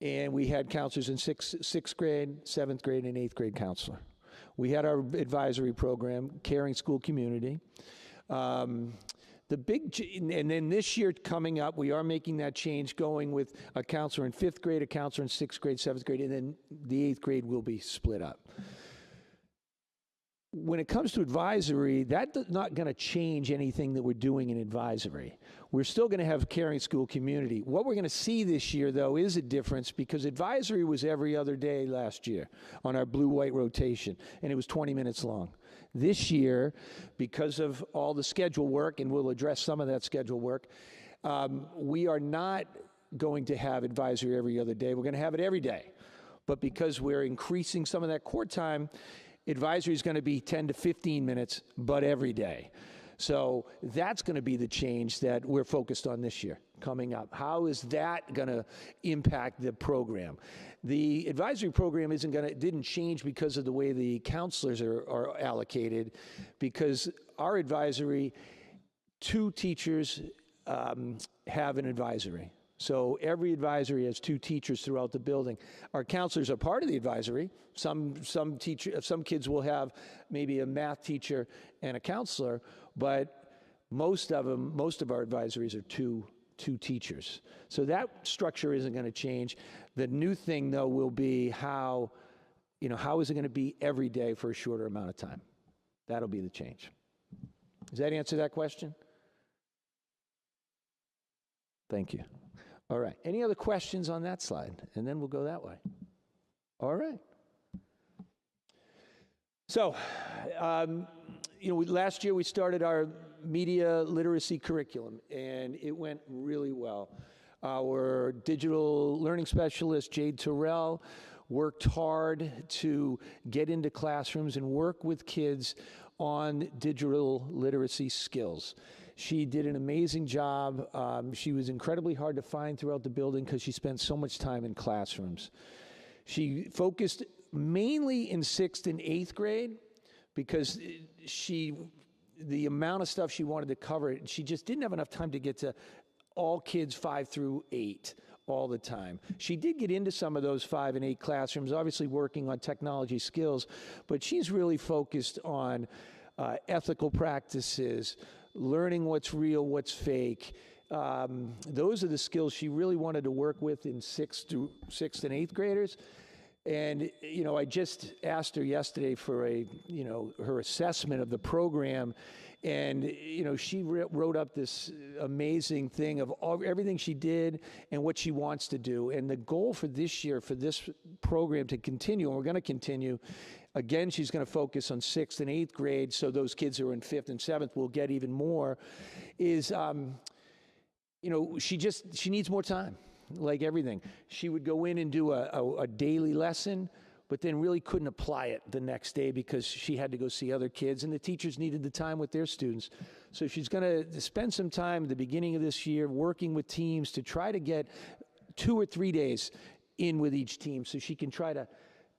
Speaker 5: And we had counselors in sixth grade, 7th grade, and 8th grade counselor. We had our advisory program, Caring School Community. And then this year coming up, we are making that change, going with a counselor in 5th grade, a counselor in 6th grade, 7th grade, and then the 8th grade will be split up. When it comes to advisory, that's not going to change anything that we're doing in advisory. We're still going to have Caring School Community. What we're going to see this year, though, is a difference because advisory was every other day last year on our blue-white rotation, and it was 20 minutes long. This year, because of all the schedule work, and we'll address some of that schedule work, we are not going to have advisory every other day. We're going to have it every day. But because we're increasing some of that core time, advisory is going to be 10 to 15 minutes, but every day. So that's going to be the change that we're focused on this year coming up. How is that going to impact the program? The advisory program didn't change because of the way the counselors are allocated, because our advisory, 2 teachers have an advisory. So every advisory has 2 teachers throughout the building. Our counselors are part of the advisory. Some kids will have maybe a math teacher and a counselor, but most of our advisories are two teachers. So that structure isn't going to change. The new thing, though, will be how is it going to be every day for a shorter amount of time? That'll be the change. Does that answer that question? Thank you. All right. Any other questions on that slide? And then we'll go that way. All right. So, last year we started our media literacy curriculum, and it went really well. Our digital learning specialist, Jade Terrell, worked hard to get into classrooms and work with kids on digital literacy skills. She did an amazing job. She was incredibly hard to find throughout the building because she spent so much time in classrooms. She focused mainly in 6th and 8th grade because the amount of stuff she wanted to cover, she just didn't have enough time to get to all kids 5 through 8 all the time. She did get into some of those 5 and 8 classrooms, obviously working on technology skills, but she's really focused on ethical practices, learning what's real, what's fake. Those are the skills she really wanted to work with in 6th and 8th graders. And, you know, I just asked her yesterday for her assessment of the program. And, you know, she wrote up this amazing thing of everything she did and what she wants to do. And the goal for this year, for this program to continue, and we're going to continue, again, she's going to focus on 6th and 8th grade, so those kids who are in 5th and 7th will get even more, is, you know, she needs more time. Like everything. She would go in and do a daily lesson, but then really couldn't apply it the next day because she had to go see other kids, and the teachers needed the time with their students. So she's going to spend some time at the beginning of this year working with teams to try to get 2 or 3 days in with each team so she can try to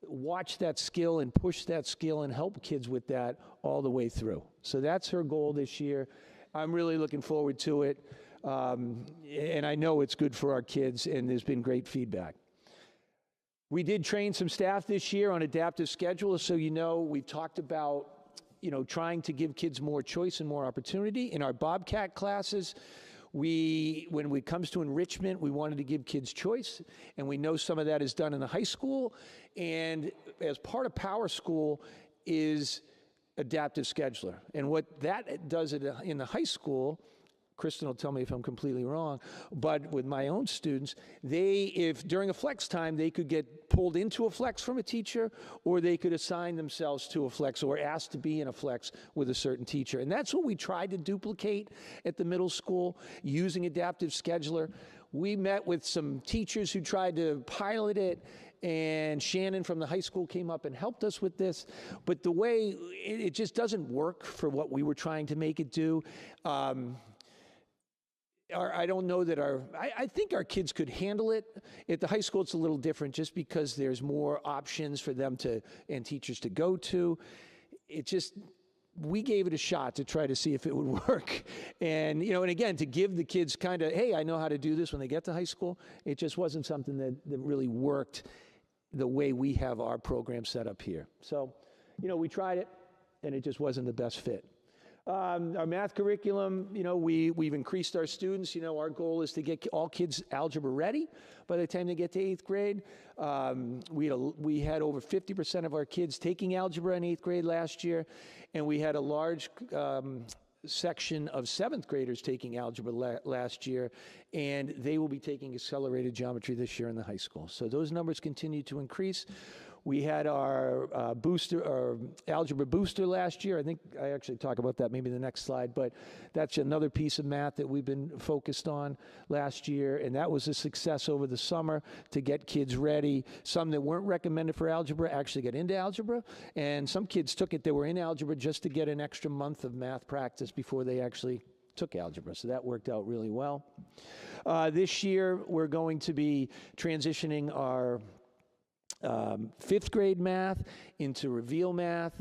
Speaker 5: watch that skill and push that skill and help kids with that all the way through. So that's her goal this year. I'm really looking forward to it. And I know it's good for our kids, and there's been great feedback. We did train some staff this year on adaptive schedules, so you know, we've talked about, you know, trying to give kids more choice and more opportunity. In our Bobcat classes, when it comes to enrichment, we wanted to give kids choice, and we know some of that is done in the high school, and as part of Power School is adaptive scheduler. And what that does in the high school, Kristen will tell me if I'm completely wrong, but with my own students, if during a flex time, they could get pulled into a flex from a teacher, or they could assign themselves to a flex or ask to be in a flex with a certain teacher. And that's what we tried to duplicate at the middle school using adaptive scheduler. We met with some teachers who tried to pilot it, and Shannon from the high school came up and helped us with this. But the way, it just doesn't work for what we were trying to make it do. I don't know that I think our kids could handle it. At the high school, it's a little different just because there's more options for them and teachers to go to. We gave it a shot to try to see if it would work. And, you know, and again, to give the kids kind of, hey, I know how to do this when they get to high school, it just wasn't something that really worked the way we have our program set up here. So, you know, we tried it, and it just wasn't the best fit. Our math curriculum, you know, we've increased our students. You know, our goal is to get all kids algebra ready by the time they get to 8th grade. We had over 50% of our kids taking algebra in 8th grade last year, and we had a large section of 7th graders taking algebra last year, and they will be taking accelerated geometry this year in the high school. So those numbers continue to increase. We had our algebra booster last year. I think I actually talk about that maybe the next slide, but that's another piece of math that we've been focused on last year, and that was a success over the summer to get kids ready. Some that weren't recommended for algebra actually got into algebra, and some kids took it that were in algebra just to get an extra month of math practice before they actually took algebra, so that worked out really well. This year, we're going to be transitioning our 5th grade math into Reveal math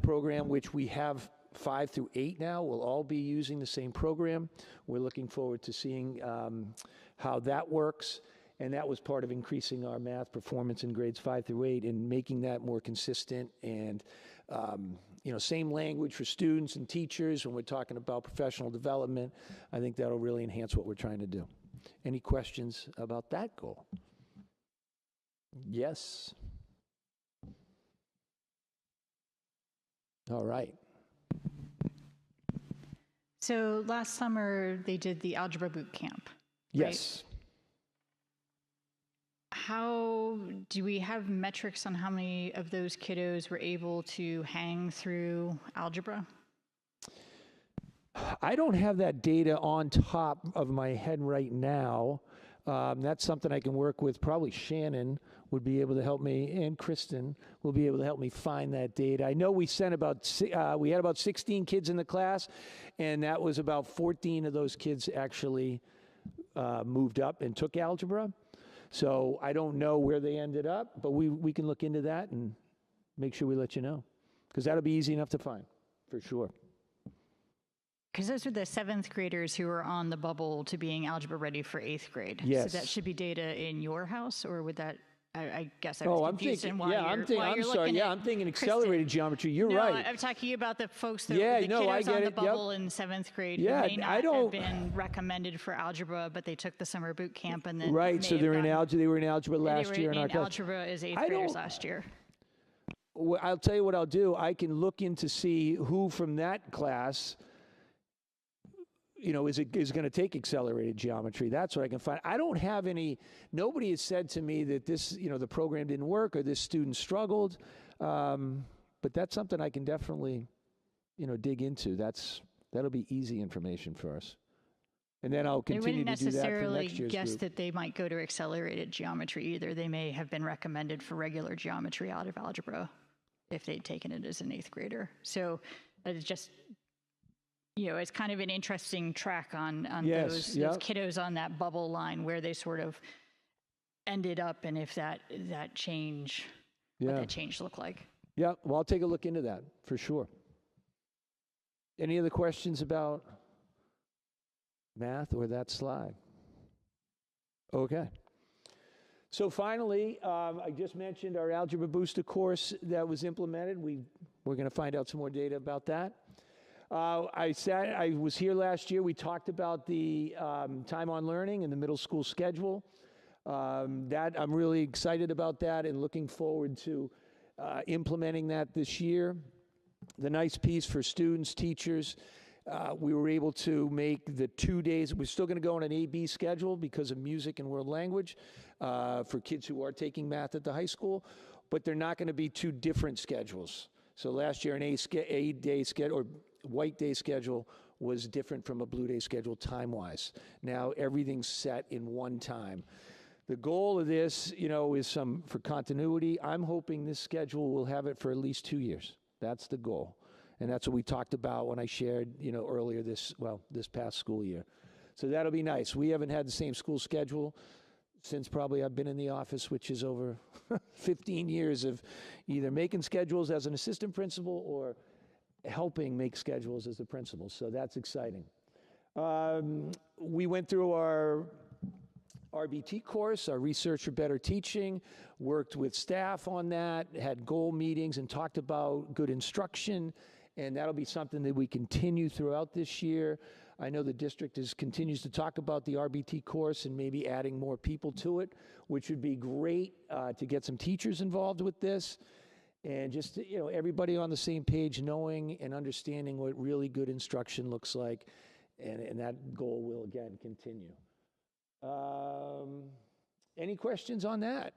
Speaker 5: program, which we have 5 through 8 now. We'll all be using the same program. We're looking forward to seeing how that works, and that was part of increasing our math performance in grades 5 through 8 and making that more consistent and you know, same language for students and teachers when we're talking about professional development. I think that'll really enhance what we're trying to do. Any questions about that goal? Yes. All right.
Speaker 9: So last summer, they did the algebra boot camp.
Speaker 5: Yes.
Speaker 9: Right? How do we have metrics on how many of those kiddos were able to hang through algebra?
Speaker 5: I don't have that data on top of my head right now. That's something I can work with. Probably Shannon would be able to help me, and Kristen will be able to help me find that data. I know we sent we had about 16 kids in the class, and that was about 14 of those kids actually moved up and took algebra. So I don't know where they ended up, but we can look into that and make sure we let you know, because that'll be easy enough to find, for sure.
Speaker 9: Because those are the 7th graders who are on the bubble to being algebra ready for 8th grade.
Speaker 5: Yes.
Speaker 9: So that should be data in your house, or would that, I guess I
Speaker 5: Oh,
Speaker 9: was
Speaker 5: I'm
Speaker 9: confused
Speaker 5: thinking,
Speaker 9: in why
Speaker 5: yeah,
Speaker 9: you're,
Speaker 5: I'm
Speaker 9: looking
Speaker 5: sorry, yeah,
Speaker 9: at
Speaker 5: I'm thinking
Speaker 9: Kristen.
Speaker 5: accelerated geometry. You're
Speaker 9: No,
Speaker 5: right.
Speaker 9: I'm talking about the folks that
Speaker 5: Yeah,
Speaker 9: the
Speaker 5: no, I
Speaker 9: kiddos
Speaker 5: get
Speaker 9: on the
Speaker 5: it, yep.
Speaker 9: bubble in 7th grade
Speaker 5: Yeah,
Speaker 9: who may
Speaker 5: I
Speaker 9: not
Speaker 5: don't-
Speaker 9: have been recommended for algebra, but they took the summer boot camp and then
Speaker 5: Right,
Speaker 9: may
Speaker 5: so
Speaker 9: have
Speaker 5: they were in
Speaker 9: gotten-
Speaker 5: algebra last year in our
Speaker 9: in
Speaker 5: class.
Speaker 9: algebra as 8th
Speaker 5: I
Speaker 9: graders
Speaker 5: don't-
Speaker 9: last year.
Speaker 5: Well, I'll tell you what I'll do. I can look into see who from that class, is going to take accelerated geometry. That's what I can find. I don't have any. Nobody has said to me that this, the program didn't work or this student struggled. But that's something I can definitely, dig into. That'll be easy information for us. And then I'll continue to do that for next year's
Speaker 9: They wouldn't necessarily guess
Speaker 5: group.
Speaker 9: that they might go to accelerated geometry either. They may have been recommended for regular geometry out of algebra if they'd taken it as an 8th grader. So it's just, it's kind of an interesting track on
Speaker 5: Yes,
Speaker 9: those
Speaker 5: yep.
Speaker 9: kiddos on that bubble line where they sort of ended up, and if that change, what that change looked like.
Speaker 5: Yeah, well, I'll take a look into that for sure. Any other questions about math or that slide? Okay. So finally, I just mentioned our Algebra Booster course that was implemented. We're going to find out some more data about that. I was here last year. We talked about the time on learning and the middle school schedule. That I'm really excited about that and looking forward to implementing that this year. The nice piece for students, teachers, we were able to make the 2 days. We're still going to go on an A-B schedule because of music and world language for kids who are taking math at the high school, but they're not going to be 2 different schedules. So last year, an A-day schedule or white day schedule was different from a blue day schedule time-wise. Now everything's set in one time. The goal of this, is for continuity. I'm hoping this schedule will have it for at least 2 years. That's the goal. And that's what we talked about when I shared, earlier this past school year. So that'll be nice. We haven't had the same school schedule since probably I've been in the office, which is over 15 years of either making schedules as an assistant principal or helping make schedules as the principal. So that's exciting. We went through our RBT course, our Research for Better Teaching, worked with staff on that, had goal meetings and talked about good instruction, and that'll be something that we continue throughout this year. I know the district continues to talk about the RBT course and maybe adding more people to it, which would be great to get some teachers involved with this. And just, everybody on the same page, knowing and understanding what really good instruction looks like. And that goal will, again, continue. Any questions on that?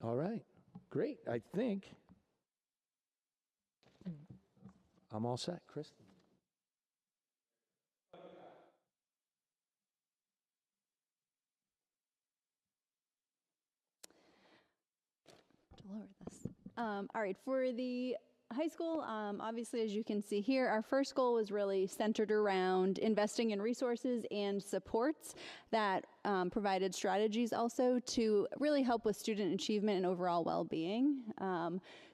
Speaker 5: All right, great. I think I'm all set. Kristen?
Speaker 6: To lower this. All right, for the high school, obviously, as you can see here, our first goal was really centered around investing in resources and supports that provided strategies also to really help with student achievement and overall well-being.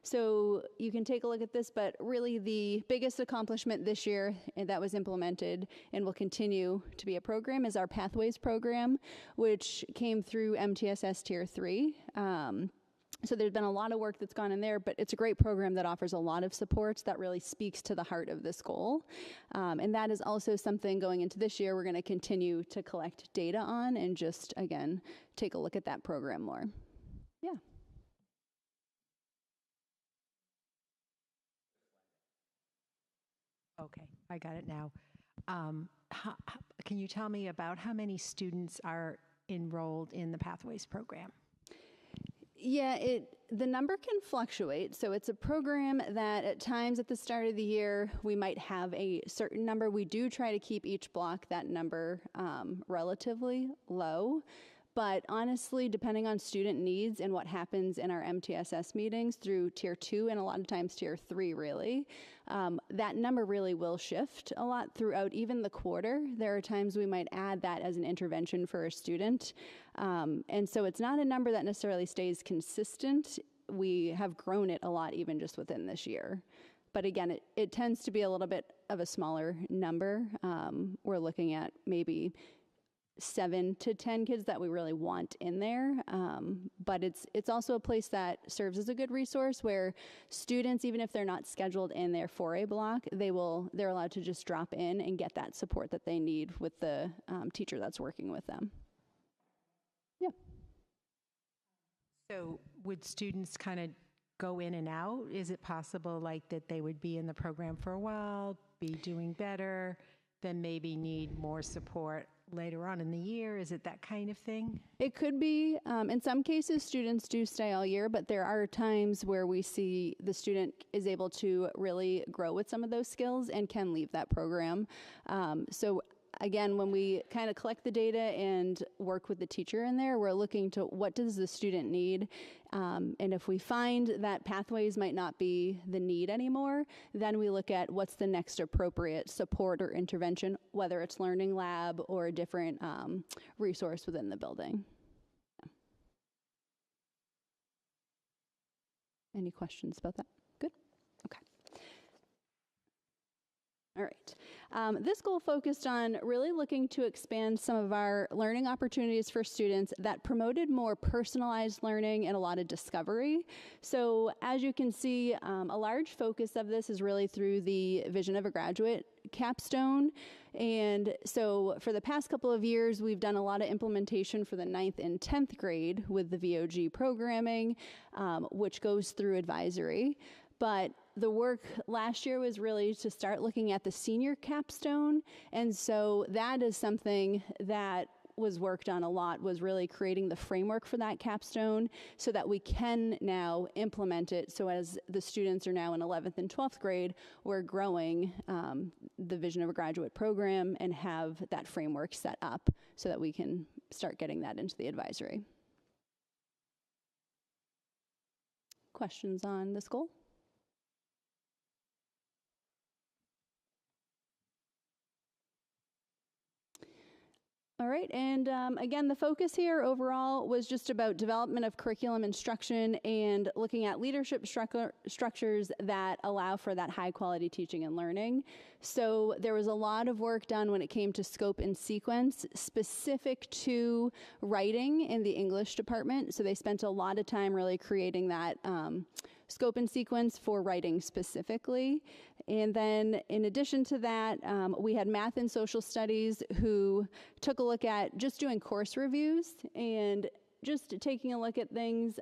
Speaker 6: So you can take a look at this, but really the biggest accomplishment this year that was implemented and will continue to be a program is our Pathways program, which came through MTSS Tier 3. So there's been a lot of work that's gone in there, but it's a great program that offers a lot of supports that really speaks to the heart of this goal. And that is also something going into this year we're going to continue to collect data on and just, again, take a look at that program more. Yeah.
Speaker 8: Okay, I got it now. Can you tell me about how many students are enrolled in the Pathways program?
Speaker 6: Yeah, the number can fluctuate. So it's a program that at times at the start of the year, we might have a certain number. We do try to keep each block that number relatively low. But honestly, depending on student needs and what happens in our MTSS meetings through tier 2 and a lot of times tier 3 really, that number really will shift a lot throughout even the quarter. There are times we might add that as an intervention for a student. And so it's not a number that necessarily stays consistent. We have grown it a lot even just within this year. But again, it tends to be a little bit of a smaller number. We're looking at maybe 7 to 10 kids that we really want in there. But it's also a place that serves as a good resource where students, even if they're not scheduled in their 4A block, they're allowed to just drop in and get that support that they need with the teacher that's working with them. Yeah.
Speaker 10: So would students kind of go in and out? Is it possible like that they would be in the program for a while, be doing better, then maybe need more support later on in the year? Is it that kind of thing?
Speaker 6: It could be. In some cases, students do stay all year, but there are times where we see the student is able to really grow with some of those skills and can leave that program. So again, when we kind of collect the data and work with the teacher in there, we're looking to what does the student need? And if we find that pathways might not be the need anymore, then we look at what's the next appropriate support or intervention, whether it's learning lab or a different resource within the building. Yeah. Any questions about that? Good? Okay. All right. This goal focused on really looking to expand some of our learning opportunities for students that promoted more personalized learning and a lot of discovery. So as you can see, a large focus of this is really through the Vision of a Graduate capstone. And so for the past couple of years, we've done a lot of implementation for the 9th and 10th grade with the VOG programming, which goes through advisory. But the work last year was really to start looking at the senior capstone. And so that is something that was worked on a lot, was really creating the framework for that capstone so that we can now implement it. So as the students are now in 11th and 12th grade, we're growing the Vision of a Graduate program and have that framework set up so that we can start getting that into the advisory. Questions on this goal? All right, and again, the focus here overall was just about development of curriculum instruction and looking at leadership structures that allow for that high quality teaching and learning. So there was a lot of work done when it came to scope and sequence specific to writing in the English department. So they spent a lot of time really creating that scope and sequence for writing specifically. And then in addition to that, we had math and social studies who took a look at just doing course reviews and just taking a look at things,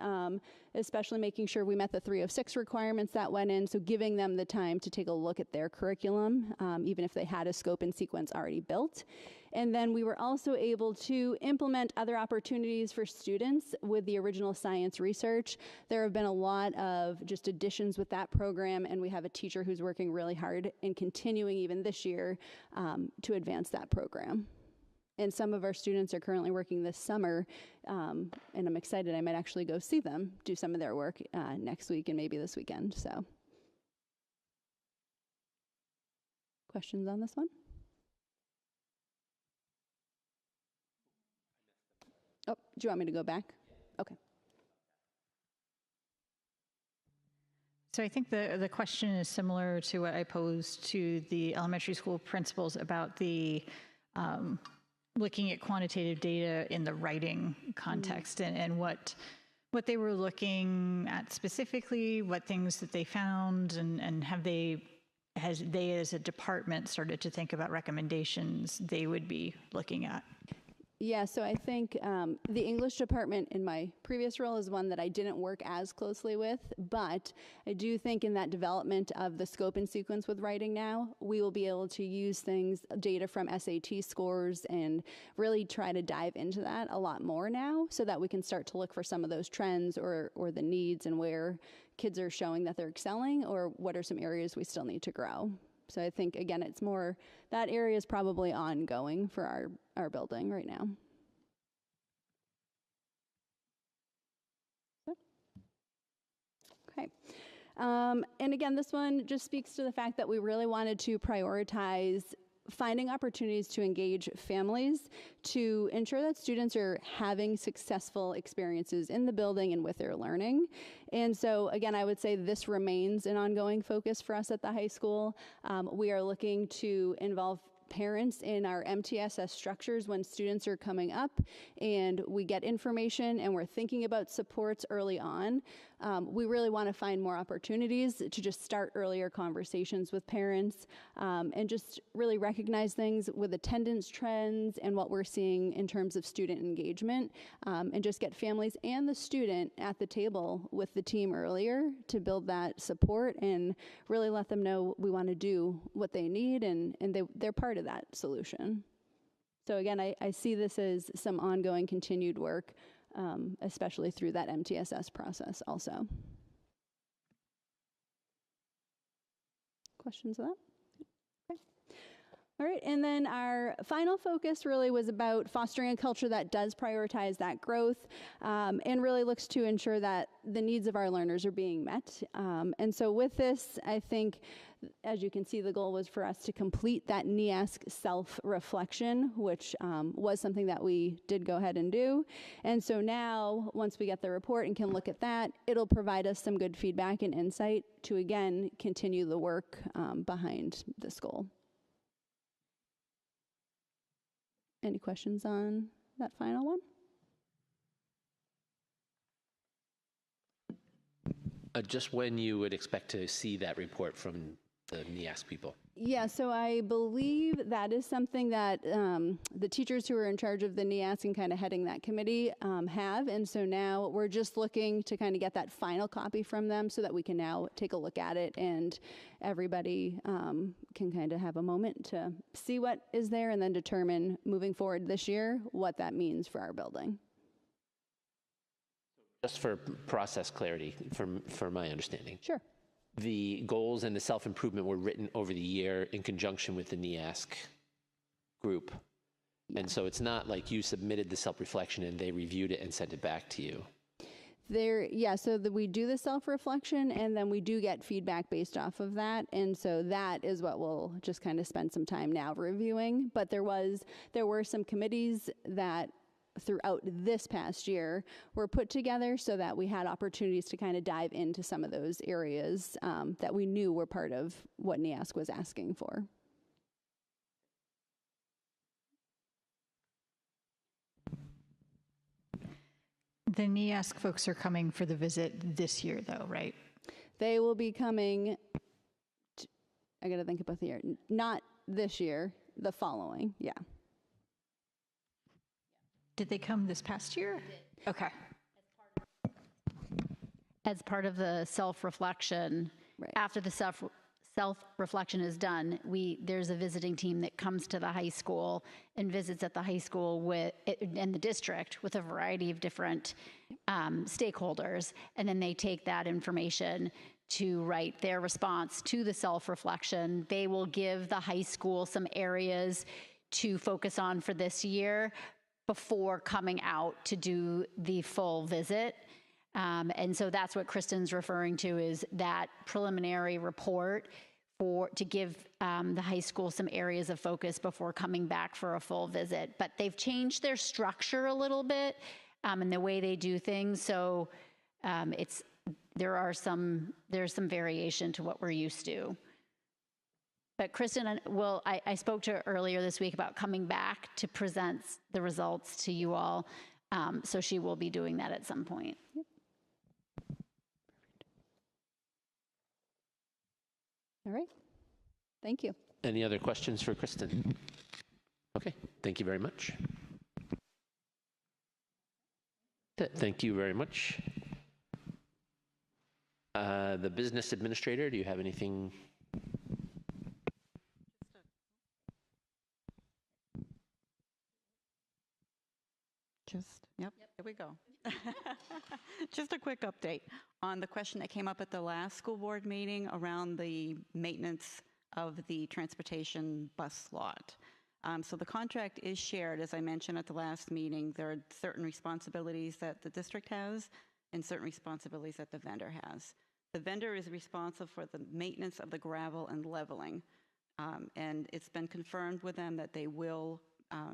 Speaker 6: especially making sure we met the 306 requirements that went in, so giving them the time to take a look at their curriculum, even if they had a scope and sequence already built. And then we were also able to implement other opportunities for students with the original science research. There have been a lot of just additions with that program, and we have a teacher who's working really hard and continuing even this year to advance that program. And some of our students are currently working this summer, and I'm excited. I might actually go see them do some of their work next week and maybe this weekend. So, questions on this one? Oh, do you want me to go back? Okay.
Speaker 9: So I think the question is similar to what I posed to the elementary school principals about the looking at quantitative data in the writing context and what they were looking at specifically, what things that they found, and has they as a department started to think about recommendations they would be looking at?
Speaker 6: Yeah, so I think the English department in my previous role is one that I didn't work as closely with, but I do think in that development of the scope and sequence with writing now, we will be able to use data from SAT scores and really try to dive into that a lot more now so that we can start to look for some of those trends or the needs and where kids are showing that they're excelling or what are some areas we still need to grow. So I think, again, it's more, that area is probably ongoing for our building right now. Okay. And again, this one just speaks to the fact that we really wanted to prioritize finding opportunities to engage families to ensure that students are having successful experiences in the building and with their learning. And so again, I would say this remains an ongoing focus for us at the high school. We are looking to involve parents in our MTSS structures when students are coming up and we get information and we're thinking about supports early on. We really want to find more opportunities to just start earlier conversations with parents and just really recognize things with attendance trends and what we're seeing in terms of student engagement and just get families and the student at the table with the team earlier to build that support and really let them know we want to do what they need and they're part of that solution. So again, I see this as some ongoing continued work, especially through that MTSS process also. Questions of that? Okay. All right, and then our final focus really was about fostering a culture that does prioritize that growth and really looks to ensure that the needs of our learners are being met. And so with this, I think, as you can see, the goal was for us to complete that NEASC self-reflection, which was something that we did go ahead and do. And so now, once we get the report and can look at that, it'll provide us some good feedback and insight to, again, continue the work behind this goal. Any questions on that final one?
Speaker 1: Just when you would expect to see that report from the NEASC people?
Speaker 6: Yeah, so I believe that is something that the teachers who are in charge of the NEASC and kind of heading that committee have. And so now we're just looking to kind of get that final copy from them so that we can now take a look at it and everybody can kind of have a moment to see what is there and then determine moving forward this year what that means for our building.
Speaker 1: Just for process clarity, for my understanding.
Speaker 6: Sure.
Speaker 1: The goals and the self-improvement were written over the year in conjunction with the NEASC group. Yeah. And so it's not like you submitted the self-reflection and they reviewed it and sent it back to you.
Speaker 6: We do the self-reflection and then we do get feedback based off of that. And so that is what we'll just kind of spend some time now reviewing. But there were some committees that throughout this past year were put together so that we had opportunities to kind of dive into some of those areas that we knew were part of what NEASC was asking for.
Speaker 9: The NEASC folks are coming for the visit this year though, right?
Speaker 6: They will be coming, I gotta think about the year, not this year, the following, yeah.
Speaker 9: Did they come this past year? Okay.
Speaker 7: As part of the self-reflection,
Speaker 6: Right.
Speaker 7: after the self-reflection is done, there's a visiting team that comes to the high school and visits at the high school and the district with a variety of different stakeholders, and then they take that information to write their response to the self-reflection. They will give the high school some areas to focus on for this year before coming out to do the full visit. And so that's what Kristen's referring to, is that preliminary report to give the high school some areas of focus before coming back for a full visit. But they've changed their structure a little bit and the way they do things. So there's some variation to what we're used to. But Kristen, I spoke to her earlier this week about coming back to present the results to you all. So she will be doing that at some point.
Speaker 6: Yep. All right. Thank you.
Speaker 1: Any other questions for Kristen? Okay, thank you very much. Thank you very much. The business administrator, do you have anything?
Speaker 11: Yep, there we go. Just a quick update on the question that came up at the last school board meeting around the maintenance of the transportation bus lot. So the contract is shared, as I mentioned at the last meeting. There are certain responsibilities that the district has and certain responsibilities that the vendor has. The vendor is responsible for the maintenance of the gravel and leveling. And it's been confirmed with them that they will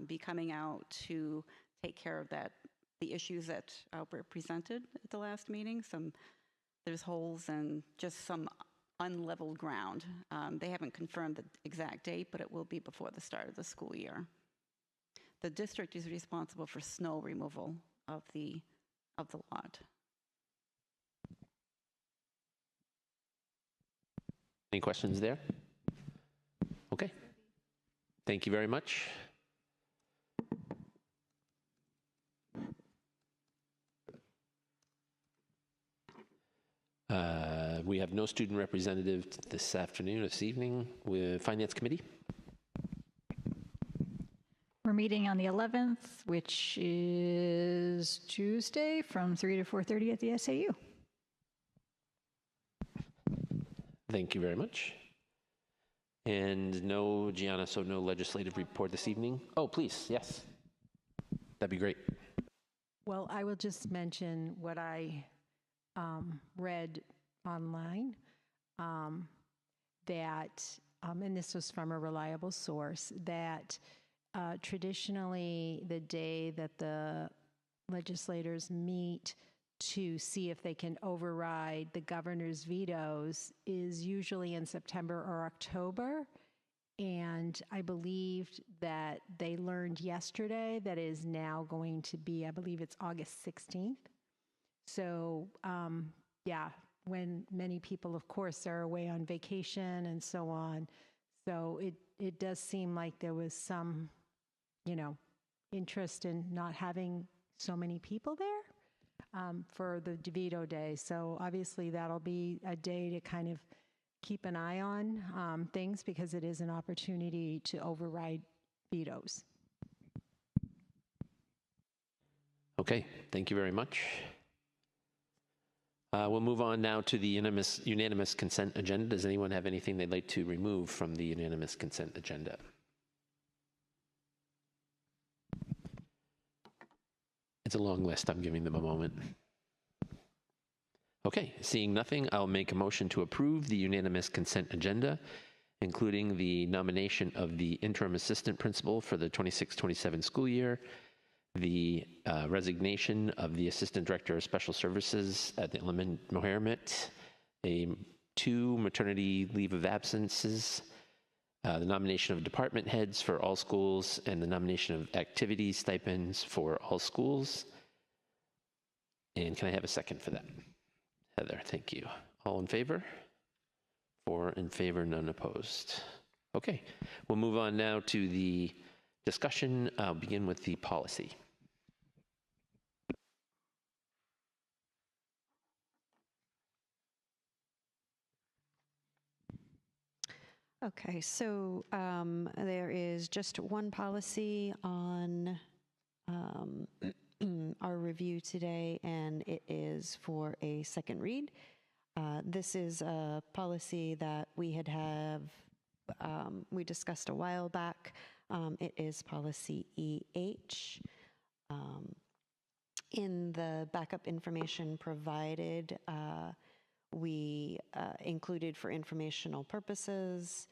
Speaker 11: be coming out to take care of that, the issues that were presented at the last meeting. There's holes and just some unleveled ground. They haven't confirmed the exact date, but it will be before the start of the school year. The district is responsible for snow removal of the lot.
Speaker 1: Any questions there? Okay. Thank you very much. We have no student representative this evening with Finance Committee.
Speaker 9: We're meeting on the 11th, which is Tuesday from 3 to 4:30 at the SAU.
Speaker 1: Thank you very much. And no, Gianna, so no legislative report this evening. Oh, please, yes. That'd be great.
Speaker 10: Well, I will just mention what I read online, that, and this was from a reliable source, that traditionally the day that the legislators meet to see if they can override the governor's vetoes is usually in September or October. And I believed that they learned yesterday that it is now going to be, I believe it's August 16th. So, yeah, when many people, of course, are away on vacation and so on. So it does seem like there was some, interest in not having so many people there for the veto day. So obviously that'll be a day to kind of keep an eye on things, because it is an opportunity to override vetoes.
Speaker 1: Okay, thank you very much. We'll move on now to the unanimous consent agenda. Does anyone have anything they'd like to remove from the unanimous consent agenda? It's a long list. I'm giving them a moment. Okay, seeing nothing, I'll make a motion to approve the unanimous consent agenda, including the nomination of the interim assistant principal for the 26-27 school year, the resignation of the assistant director of special services at the Mohammed, 2 maternity leave of absences, the nomination of department heads for all schools, and the nomination of activity stipends for all schools. And can I have a second for that? Heather, thank you. All in favor? 4 in favor, none opposed. Okay, we'll move on now to the discussion. I'll begin with the policy.
Speaker 12: Okay, so there is just one policy on our review today, and it is for a second read. This is a policy that we discussed a while back. It is policy EH. In the backup information provided, we included for informational purposes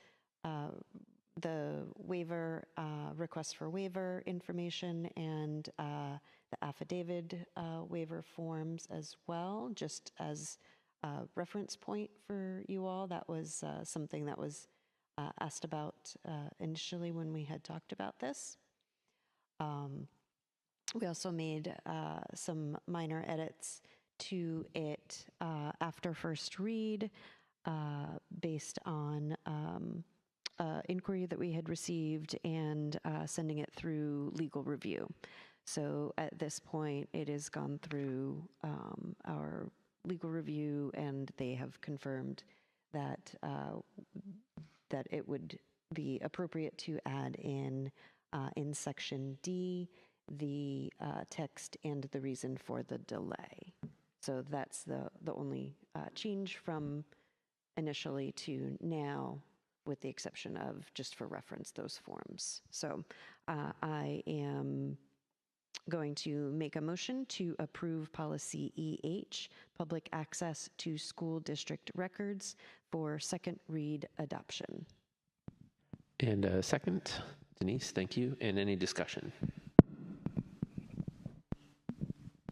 Speaker 12: the waiver, request for waiver information, and the affidavit waiver forms as well, just as a reference point for you all. That was something that was asked about initially when we had talked about this. We also made some minor edits to it after first read based on inquiry that we had received and sending it through legal review. So at this point, it has gone through our legal review, and they have confirmed that that it would be appropriate to add in section D, the text and the reason for the delay. So that's the only change from initially to now, with the exception of just for reference those forms. So I am going to make a motion to approve policy EH, public access to school district records, for second read adoption.
Speaker 1: And a second, Denise, thank you. And any discussion?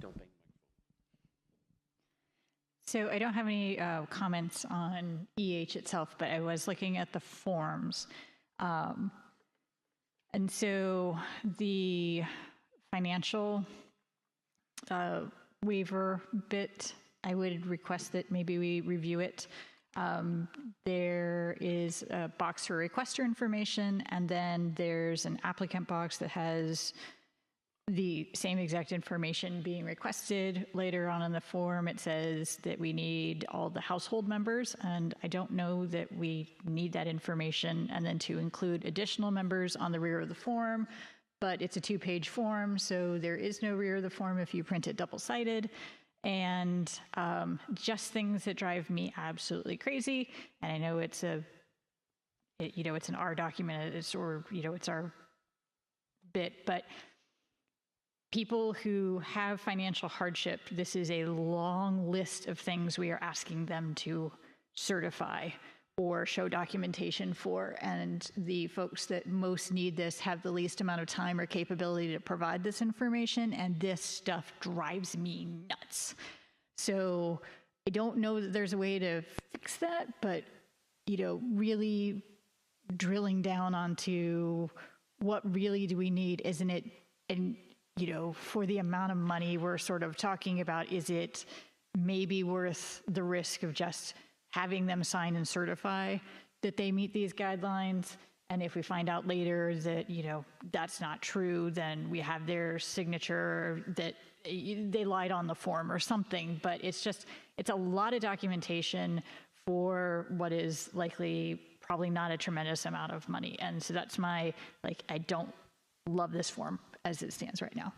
Speaker 1: Don't bang.
Speaker 9: So I don't have any comments on EH itself, but I was looking at the forms. And so the financial waiver bit, I would request that maybe we review it. There is a box for requester information, and then there's an applicant box that has the same exact information being requested. Later on in the form, it says that we need all the household members, and I don't know that we need that information, and then to include additional members on the rear of the form. But it's a 2-page form, so there is no rear of the form if you print it double-sided. And just things that drive me absolutely crazy. And I know it's it's an R document, it's our bit, but people who have financial hardship, this is a long list of things we are asking them to certify or show documentation for, and the folks that most need this have the least amount of time or capability to provide this information, and this stuff drives me nuts. So I don't know that there's a way to fix that, but really drilling down onto what really do we need, isn't it? And for the amount of money we're sort of talking about, is it maybe worth the risk of just having them sign and certify that they meet these guidelines? And if we find out later that, that's not true, then we have their signature that they lied on the form or something. But it's a lot of documentation for what is likely probably not a tremendous amount of money. And so that's I don't love this form as it stands right now.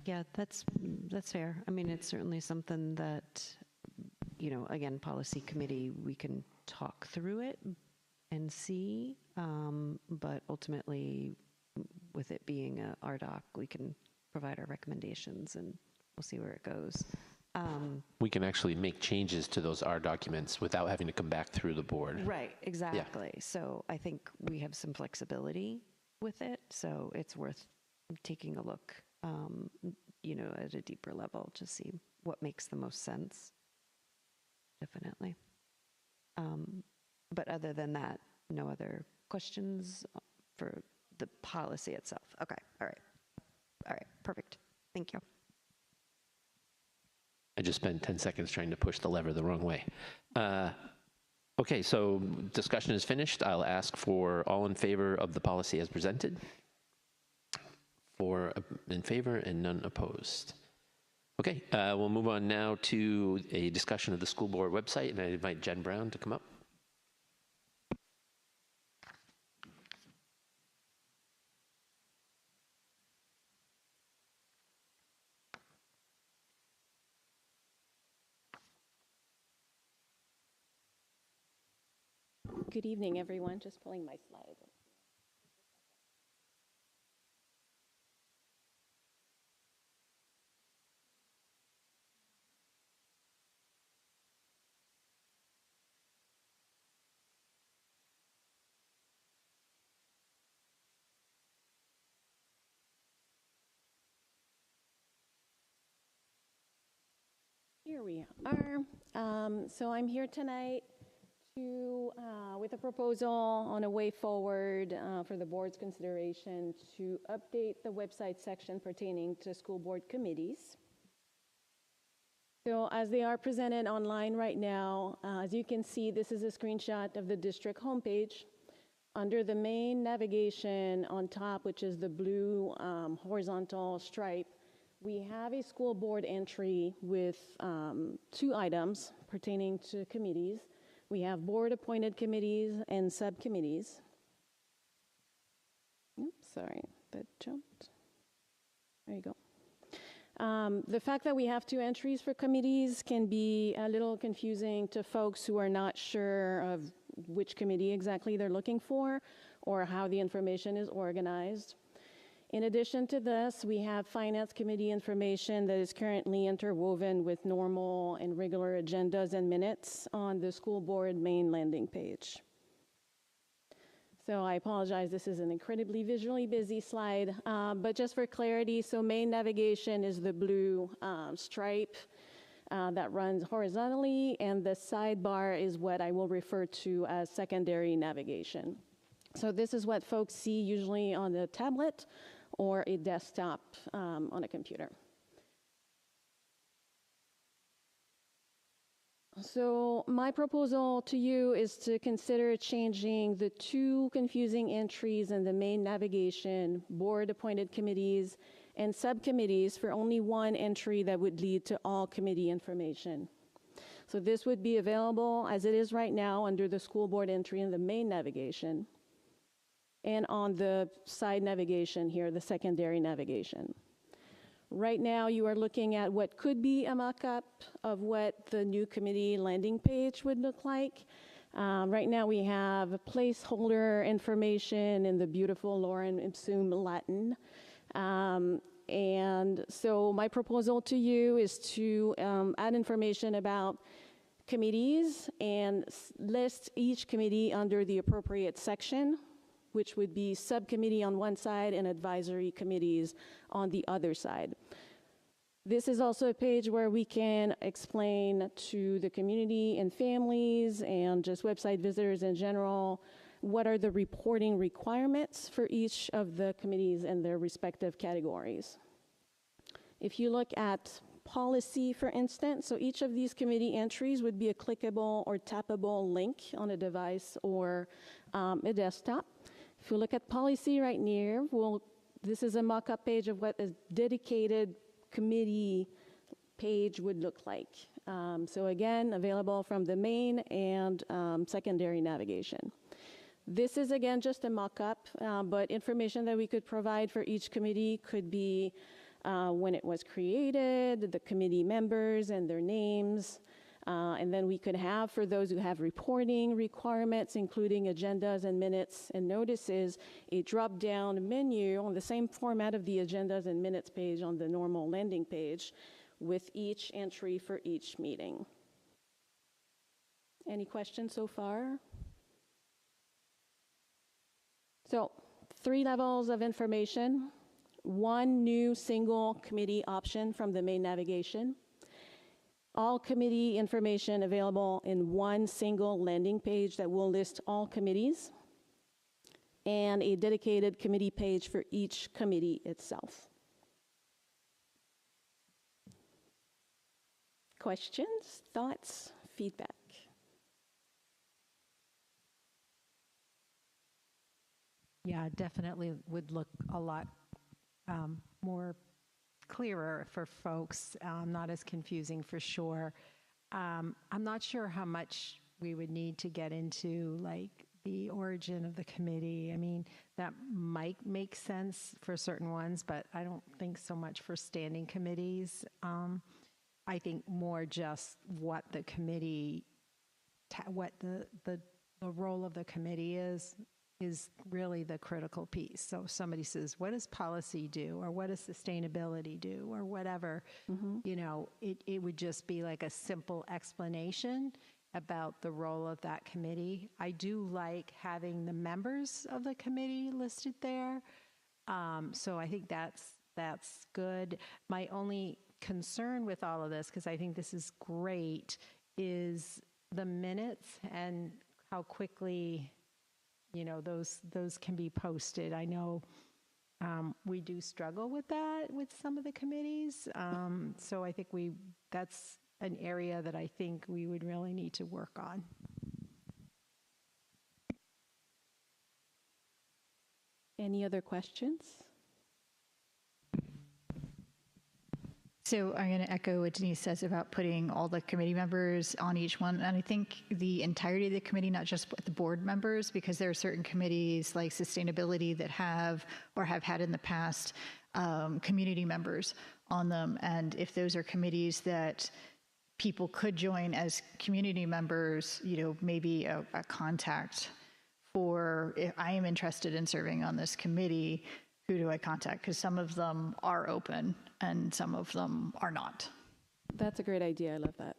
Speaker 12: Yeah, that's fair. I mean, it's certainly something that, again, policy committee, we can talk through it and see, but ultimately, with it being a RDoc, we can provide our recommendations and we'll see where it goes.
Speaker 1: We can actually make changes to those R documents without having to come back through the board.
Speaker 12: Right, exactly. Yeah. So I think we have some flexibility with it, so it's worth taking a look, at a deeper level to see what makes the most sense. Definitely. But other than that, no other questions for the policy itself. Okay, all right, perfect. Thank you.
Speaker 1: I just spent 10 seconds trying to push the lever the wrong way. Okay, so discussion is finished. I'll ask for all in favor of the policy as presented. 4 in favor and none opposed. Okay, we'll move on now to a discussion of the school board website, and I invite Jen Brown to come up.
Speaker 13: Good evening, everyone. Just pulling my slides. Here we are. So I'm here tonight with a proposal on a way forward for the board's consideration to update the website section pertaining to school board committees. So as they are presented online right now, as you can see, this is a screenshot of the district homepage. Under the main navigation on top, which is the blue horizontal stripe, we have a school board entry with 2 items pertaining to committees. We have board-appointed committees and subcommittees. Oops, sorry, that jumped. There you go. The fact that we have 2 entries for committees can be a little confusing to folks who are not sure of which committee exactly they're looking for or how the information is organized. In addition to this, we have Finance Committee information that is currently interwoven with normal and regular agendas and minutes on the school board main landing page. So I apologize, this is an incredibly visually busy slide, but just for clarity, so main navigation is the blue stripe that runs horizontally, and the sidebar is what I will refer to as secondary navigation. So this is what folks see usually on a tablet or a desktop on a computer. So my proposal to you is to consider changing the 2 confusing entries in the main navigation, board-appointed committees, and subcommittees for only 1 entry that would lead to all committee information. So this would be available as it is right now under the school board entry in the main navigation, and on the side navigation here, the secondary navigation. Right now, you are looking at what could be a mock-up of what the new committee landing page would look like. Right now, we have placeholder information in the beautiful Lorem Ipsum Latin. And so my proposal to you is to add information about committees and list each committee under the appropriate section, which would be subcommittee on one side and advisory committees on the other side. This is also a page where we can explain to the community and families and just website visitors in general what are the reporting requirements for each of the committees and their respective categories. If you look at policy, for instance, so each of these committee entries would be a clickable or tappable link on a device or a desktop. If you look at policy right near, this is a mock-up page of what a dedicated committee page would look like. So again, available from the main and secondary navigation. This is again just a mock-up, but information that we could provide for each committee could be when it was created, the committee members and their names, and then we could have, for those who have reporting requirements, including agendas and minutes and notices, a drop-down menu on the same format of the agendas and minutes page on the normal landing page with each entry for each meeting. Any questions so far? So 3 levels of information, 1 new single committee option from the main navigation, all committee information available in 1 single landing page that will list all committees, and a dedicated committee page for each committee itself. Questions, thoughts, feedback?
Speaker 10: Yeah, definitely would look a lot more clearer for folks, not as confusing for sure. I'm not sure how much we would need to get into like the origin of the committee. I mean, that might make sense for certain ones, but I don't think so much for standing committees. I think more just what the committee, what the role of the committee is really the critical piece. So if somebody says, what does policy do? Or what does sustainability do? Or whatever, you know, it would just be like a simple explanation about the role of that committee. I do like having the members of the committee listed there. So I think that's good. My only concern with all of this, because I think this is great, is the minutes and how quickly, you know, those can be posted. I know we do struggle with that with some of the committees. So I think that's an area that I think we would really need to work on.
Speaker 13: Any other questions?
Speaker 9: So I'm going to echo what Denise says about putting all the committee members on each one. And I think the entirety of the committee, not just the board members, because there are certain committees like sustainability that have or have had in the past community members on them. And if those are committees that people could join as community members, you know, maybe a contact for, if I am interested in serving on this committee, who do I contact? Because some of them are open and some of them are not.
Speaker 13: That's a great idea. I love that.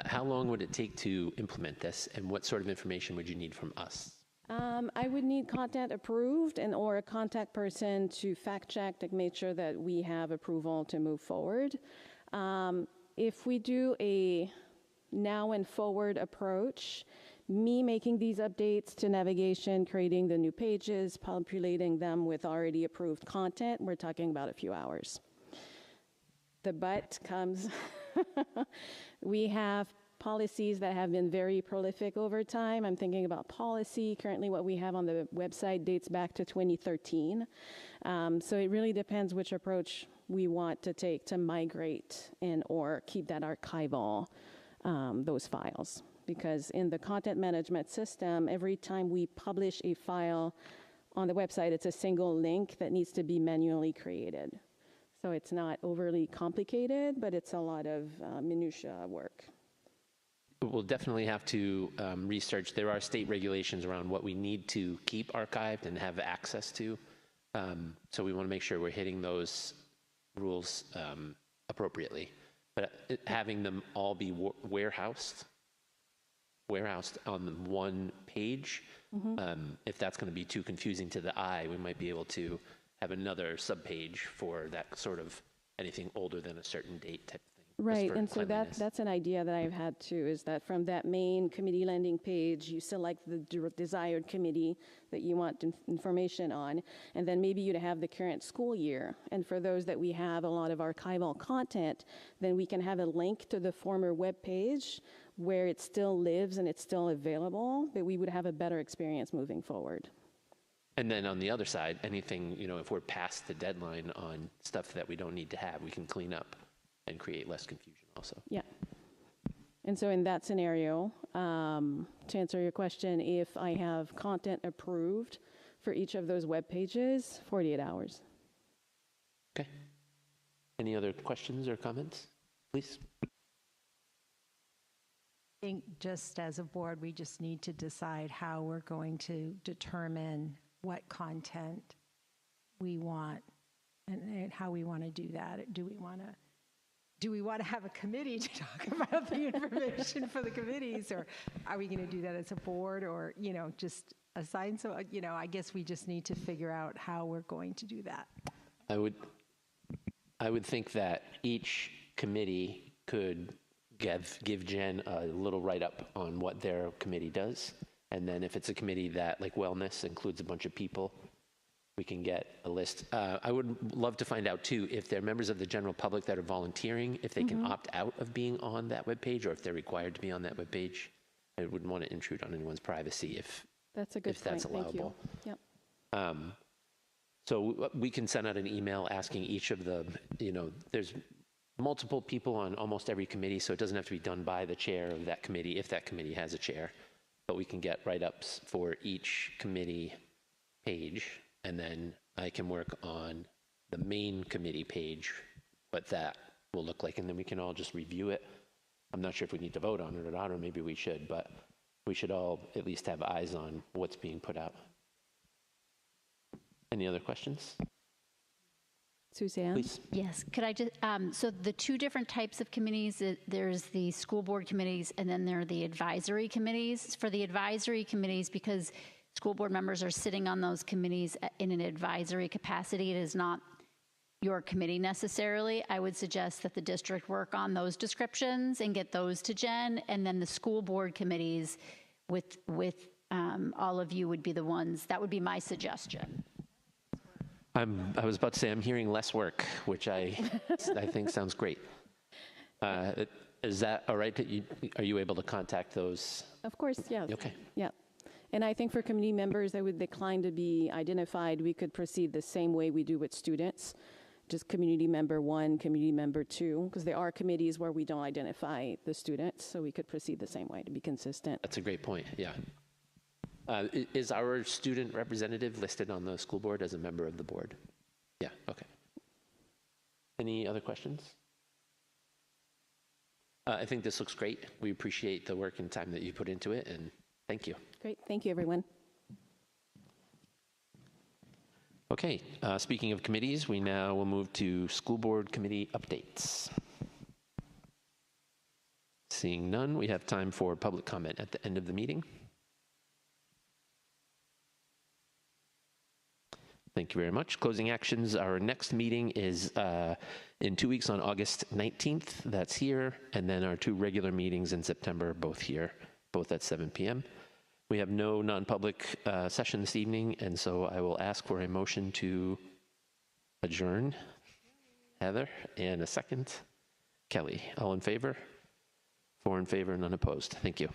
Speaker 1: How long would it take to implement this, and what sort of information would you need from us?
Speaker 13: I would need content approved and or a contact person to fact check to make sure that we have approval to move forward. If we do a now and forward approach, me making these updates to navigation, creating the new pages, populating them with already approved content, we're talking about a few hours. The but comes, we have policies that have been very prolific over time. I'm thinking about policy. Currently what we have on the website dates back to 2013. So it really depends which approach we want to take to migrate and or keep that archival, those files. Because in the content management system, every time we publish a file on the website, it's a single link that needs to be manually created. So it's not overly complicated, but it's a lot of minutia work.
Speaker 1: We'll definitely have to research. There are state regulations around what we need to keep archived and have access to. So we want to make sure we're hitting those rules appropriately. But having them all be warehoused on one page, if that's going to be too confusing to the eye, we might be able to have another subpage for that sort of anything older than a certain date type of thing.
Speaker 13: Right, and so that's an idea that I've had too, is that from that main committee landing page, you select the desired committee that you want information on, and then maybe you'd have the current school year. And for those that we have a lot of archival content, then we can have a link to the former web page where it still lives and it's still available, but we would have a better experience moving forward.
Speaker 1: And then on the other side, anything, you know, if we're past the deadline on stuff that we don't need to have, we can clean up and create less confusion also.
Speaker 13: Yeah. And so in that scenario, to answer your question, if I have content approved for each of those web pages, 48 hours.
Speaker 1: Okay. Any other questions or comments, please?
Speaker 10: I think just as a board, we just need to decide how we're going to determine what content we want and how we want to do that. Do we want to have a committee to talk about the information for the committees, or are we going to do that as a board, or, you know, just assign? So, you know, I guess we just need to figure out how we're going to do that.
Speaker 1: I would think that each committee could give Jen a little write-up on what their committee does. And then if it's a committee that, like wellness, includes a bunch of people, we can get a list. I would love to find out, too, if they're members of the general public that are volunteering, if they can opt out of being on that webpage, or if they're required to be on that webpage. I wouldn't want to intrude on anyone's privacy if
Speaker 13: that's a good
Speaker 1: if that's
Speaker 13: point.
Speaker 1: allowable.
Speaker 13: Thank you. Yep.
Speaker 1: So we can send out an email asking each of the, you know, there's multiple people on almost every committee, so it doesn't have to be done by the chair of that committee, if that committee has a chair. But we can get write-ups for each committee page, and then I can work on the main committee page, what that will look like, and then we can all just review it. I'm not sure if we need to vote on it or not, or maybe we should, but we should all at least have eyes on what's being put out. Any other questions?
Speaker 13: Suzanne?
Speaker 1: Please.
Speaker 7: Yes, could I just, so the two different types of committees, there's the school board committees and then there are the advisory committees. For the advisory committees, because school board members are sitting on those committees in an advisory capacity, it is not your committee necessarily. I would suggest that the district work on those descriptions and get those to Jen, and then the school board committees with all of you would be the ones, that would be my suggestion.
Speaker 1: I was about to say I'm hearing less work, which I think sounds great. Is that all right? Are you able to contact those?
Speaker 13: Of course, yes.
Speaker 1: Okay.
Speaker 13: Yeah. And I think for community members that would decline to be identified, we could proceed the same way we do with students. Just community member 1, community member 2, because there are committees where we don't identify the students, so we could proceed the same way to be consistent.
Speaker 1: That's a great point, yeah. Is our student representative listed on the school board as a member of the board? Yeah, okay. Any other questions? I think this looks great. We appreciate the work and time that you put into it, and thank you.
Speaker 13: Great, thank you, everyone.
Speaker 1: Okay, speaking of committees, we now will move to school board committee updates. Seeing none, we have time for public comment at the end of the meeting. Thank you very much. Closing actions, our next meeting is in 2 weeks on August 19th, that's here, and then our 2 regular meetings in September, both here, both at 7 p.m. We have no non-public session this evening, and so I will ask for a motion to adjourn. Heather, and a second. Kelly, all in favor? 4 in favor, none opposed. Thank you.